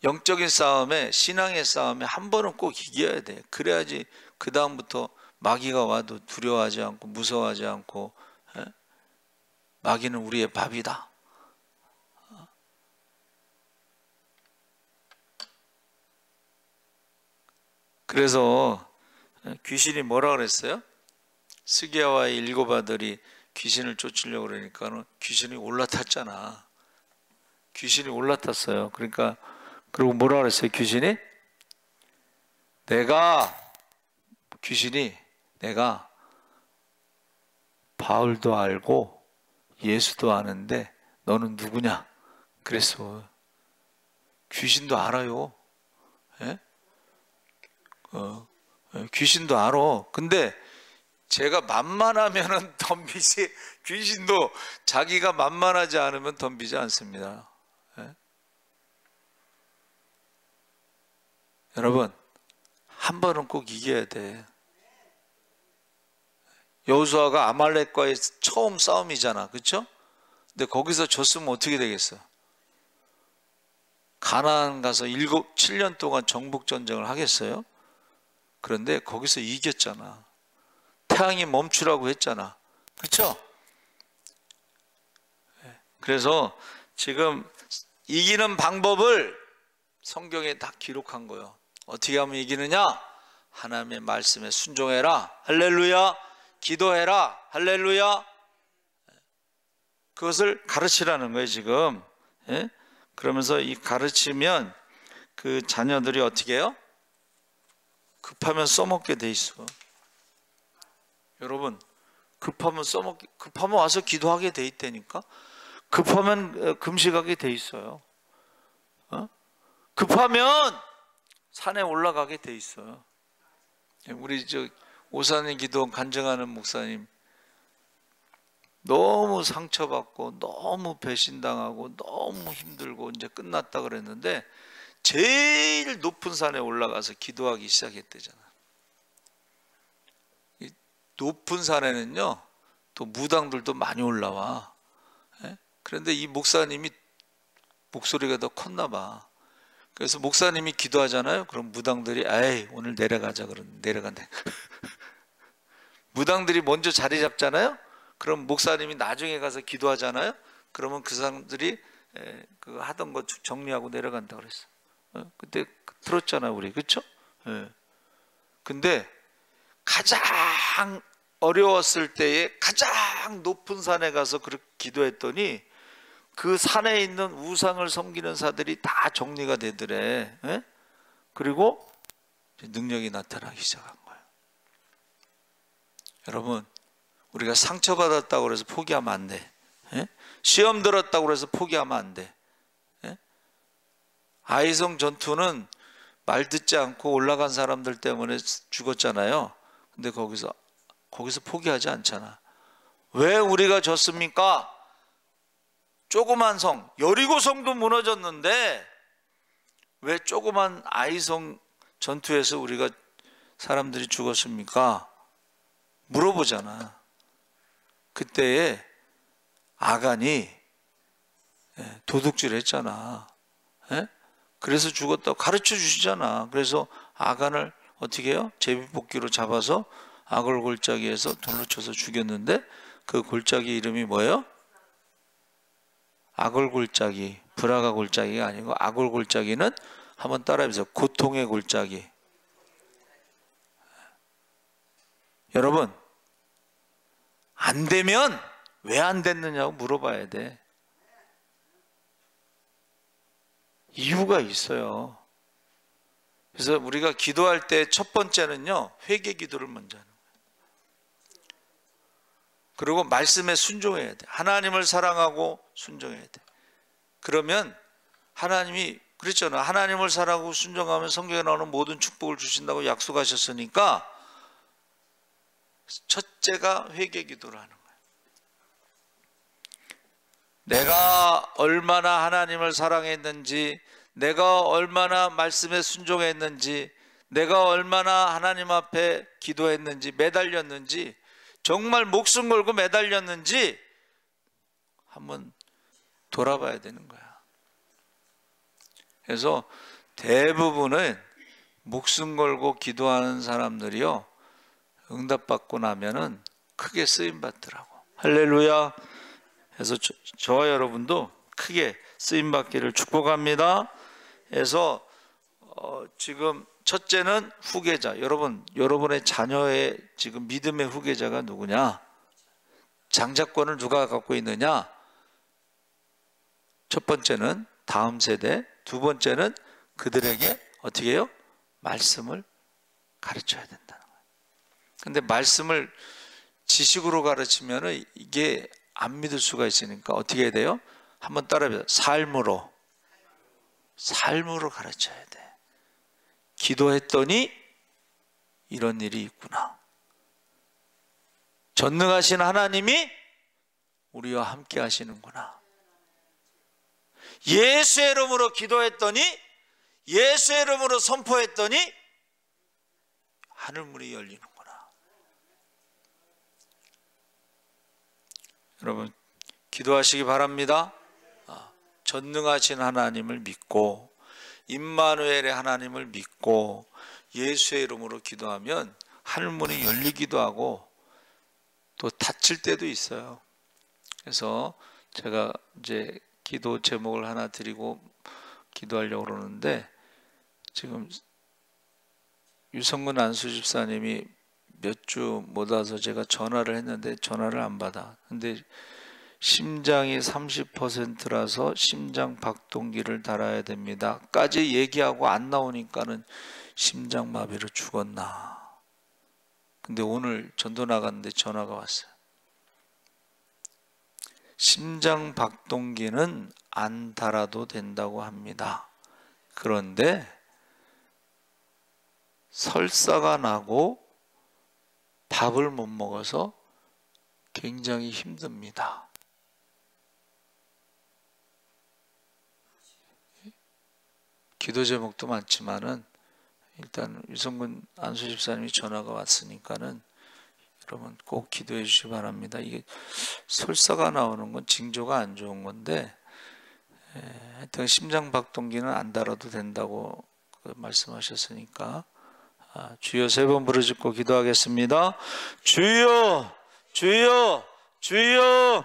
영적인 싸움에, 신앙의 싸움에 한 번은 꼭 이겨야 돼. 그래야지 그 다음부터 마귀가 와도 두려워하지 않고 무서워하지 않고. 마귀는 우리의 밥이다. 그래서 귀신이 뭐라 그랬어요? 스기야와의 7 아들이 귀신을 쫓으려고 그러니까 귀신이 올라탔잖아. 귀신이 올라탔어요. 그러니까 그리고 뭐라 그랬어요? 귀신이 내가 바울도 알고 예수도 아는데 너는 누구냐? 그랬어. 귀신도 알아요. 예? 귀신도 알아. 근데 제가 만만하면은 덤비지, 귀신도 자기가 만만하지 않으면 덤비지 않습니다. 예? 여러분, 한 번은 꼭 이겨야 돼. 여호수아가 아말렉과의 처음 싸움이잖아. 그렇죠? 근데 거기서 졌으면 어떻게 되겠어? 가나안 가서 7년 동안 정복 전쟁을 하겠어요? 그런데 거기서 이겼잖아. 태양이 멈추라고 했잖아. 그렇죠? 그래서 지금 이기는 방법을 성경에 다 기록한 거예요. 어떻게 하면 이기느냐? 하나님의 말씀에 순종해라. 할렐루야. 기도해라. 할렐루야. 그것을 가르치라는 거예요 지금. 예? 그러면서 이 가르치면 그 자녀들이 어떻게 해요? 급하면 써먹게 돼 있어. 여러분, 급하면 와서 기도하게 돼 있다니까. 급하면 금식하게 돼 있어요. 급하면 산에 올라가게 돼 있어요. 우리 오산에 기도 간증하는 목사님, 너무 상처받고 너무 배신당하고 너무 힘들고 이제 끝났다 그랬는데 제일 높은 산에 올라가서 기도하기 시작했대잖아. 이 높은 산에는요 또 무당들도 많이 올라와. 그런데 이 목사님이 목소리가 더 컸나 봐. 그래서 목사님이 기도하잖아요. 그럼 무당들이 에이 오늘 내려가자 그러면 내려간대. 무당들이 먼저 자리 잡잖아요. 그럼 목사님이 나중에 가서 기도하잖아요. 그러면 그 사람들이 그 하던 거 정리하고 내려간다 그랬어. 그때 들었잖아요 우리, 그렇죠? 근데 가장 어려웠을 때에 가장 높은 산에 가서 그렇게 기도했더니 그 산에 있는 우상을 섬기는 사들이 다 정리가 되더래. 그리고 능력이 나타나기 시작한 거예요. 여러분, 우리가 상처받았다고 해서 포기하면 안 돼. 시험 들었다고 해서 포기하면 안 돼. 아이성 전투는 말 듣지 않고 올라간 사람들 때문에 죽었잖아요. 근데 거기서 포기하지 않잖아. 왜 우리가 졌습니까? 조그만 성, 여리고성도 무너졌는데 왜 조그만 아이성 전투에서 우리가 사람들이 죽었습니까? 물어보잖아. 그때에 아간이 도둑질 했잖아. 그래서 죽었다고 가르쳐 주시잖아. 그래서 아간을 어떻게 해요? 제비뽑기로 잡아서 아골 골짜기에서 돌로 쳐서 죽였는데 그 골짜기 이름이 뭐예요? 아골 골짜기. 브라가 골짜기가 아니고 아골 골짜기는 한번 따라해보세요. 고통의 골짜기. 여러분, 안 되면 왜 안 됐느냐고 물어봐야 돼. 이유가 있어요. 그래서 우리가 기도할 때 첫 번째는요, 회개 기도를 먼저 하는 거예요. 그리고 말씀에 순종해야 돼. 하나님을 사랑하고 순종해야 돼. 그러면 하나님이 그랬잖아. 하나님을 사랑하고 순종하면 성경에 나오는 모든 축복을 주신다고 약속하셨으니까 첫째가 회개 기도를 하는 거예요. 내가 얼마나 하나님을 사랑했는지, 내가 얼마나 말씀에 순종했는지, 내가 얼마나 하나님 앞에 기도했는지, 매달렸는지, 정말 목숨 걸고 매달렸는지 한번 돌아봐야 되는 거야. 그래서 대부분은 목숨 걸고 기도하는 사람들이요, 응답받고 나면은 크게 쓰임받더라고. 할렐루야. 그래서 저와 여러분도 크게 쓰임받기를 축복합니다. 그래서 지금 첫째는 후계자. 여러분의 자녀의 지금 믿음의 후계자가 누구냐? 장자권을 누가 갖고 있느냐? 첫 번째는 다음 세대, 두 번째는 그들에게 어떻게 해요? 말씀을 가르쳐야 된다는 거예요. 근데 말씀을 지식으로 가르치면 이게 안 믿을 수가 있으니까 어떻게 해야 돼요? 한번 따라해보세요. 삶으로 가르쳐야 돼. 기도했더니 이런 일이 있구나. 전능하신 하나님이 우리와 함께 하시는구나. 예수의 이름으로 기도했더니, 예수의 이름으로 선포했더니 하늘문이 열리는구나. 여러분, 기도하시기 바랍니다. 전능하신 하나님을 믿고 임마누엘의 하나님을 믿고 예수의 이름으로 기도하면 하늘문이 열리기도 하고 또 닫힐 때도 있어요. 그래서 제가 이제 기도 제목을 하나 드리고 기도하려고 그러는데, 지금 유성근 안수 집사님이 몇 주 못 와서 제가 전화를 했는데 전화를 안 받아. 근데 심장이 30%라서 심장 박동기를 달아야 됩니다 까지 얘기하고 안 나오니까는 심장마비로 죽었나. 근데 오늘 전도 나갔는데 전화가 왔어요. 심장 박동기는 안 달아도 된다고 합니다. 그런데 설사가 나고 밥을 못 먹어서 굉장히 힘듭니다. 기도 제목도 많지만은 일단 유성근 안수 집사님이 전화가 왔으니까는 여러분 꼭 기도해 주시기 바랍니다. 이게 설사가 나오는 건 징조가 안 좋은 건데 하여튼 심장박동기는 안 달아도 된다고 말씀하셨으니까 주여 3번 부르짖고 기도하겠습니다. 주여 주여 주여.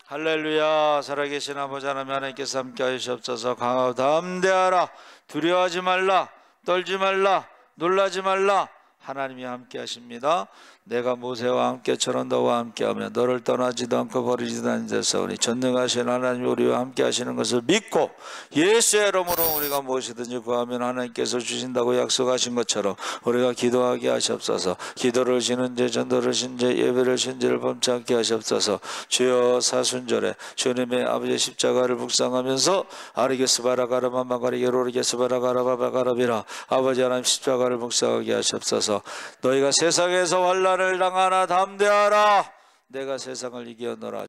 할렐루야. 살아계신 아버지 하나님, 하나님께서 함께 하시옵소서. 강하고 담대하라. 두려워하지 말라. 떨지 말라. 놀라지 말라. 하나님이 함께 하십니다. 내가 모세와 함께 저런 너와 함께하며 너를 떠나지도 않고 버리지도 않는 데서 우리 전능하신 하나님이 우리와 함께 하시는 것을 믿고 예수의 이름으로 우리가 무엇이든지 구하면 하나님께서 주신다고 약속하신 것처럼 우리가 기도하게 하시옵소서. 기도를 지는 제, 전도를 신제, 예배를 신제를 범치 않게 하시옵소서. 주여 사순절에 주님의 아버지의 십자가를 묵상하면서 아리게스바라가라마마가리 예로리게스바라가라바바가라비라 아버지 하나님 십자가를 묵상하게 하시옵소서. 너희가 세상에서 환난을 당하나 담대하라. 내가 세상을 이기었노라.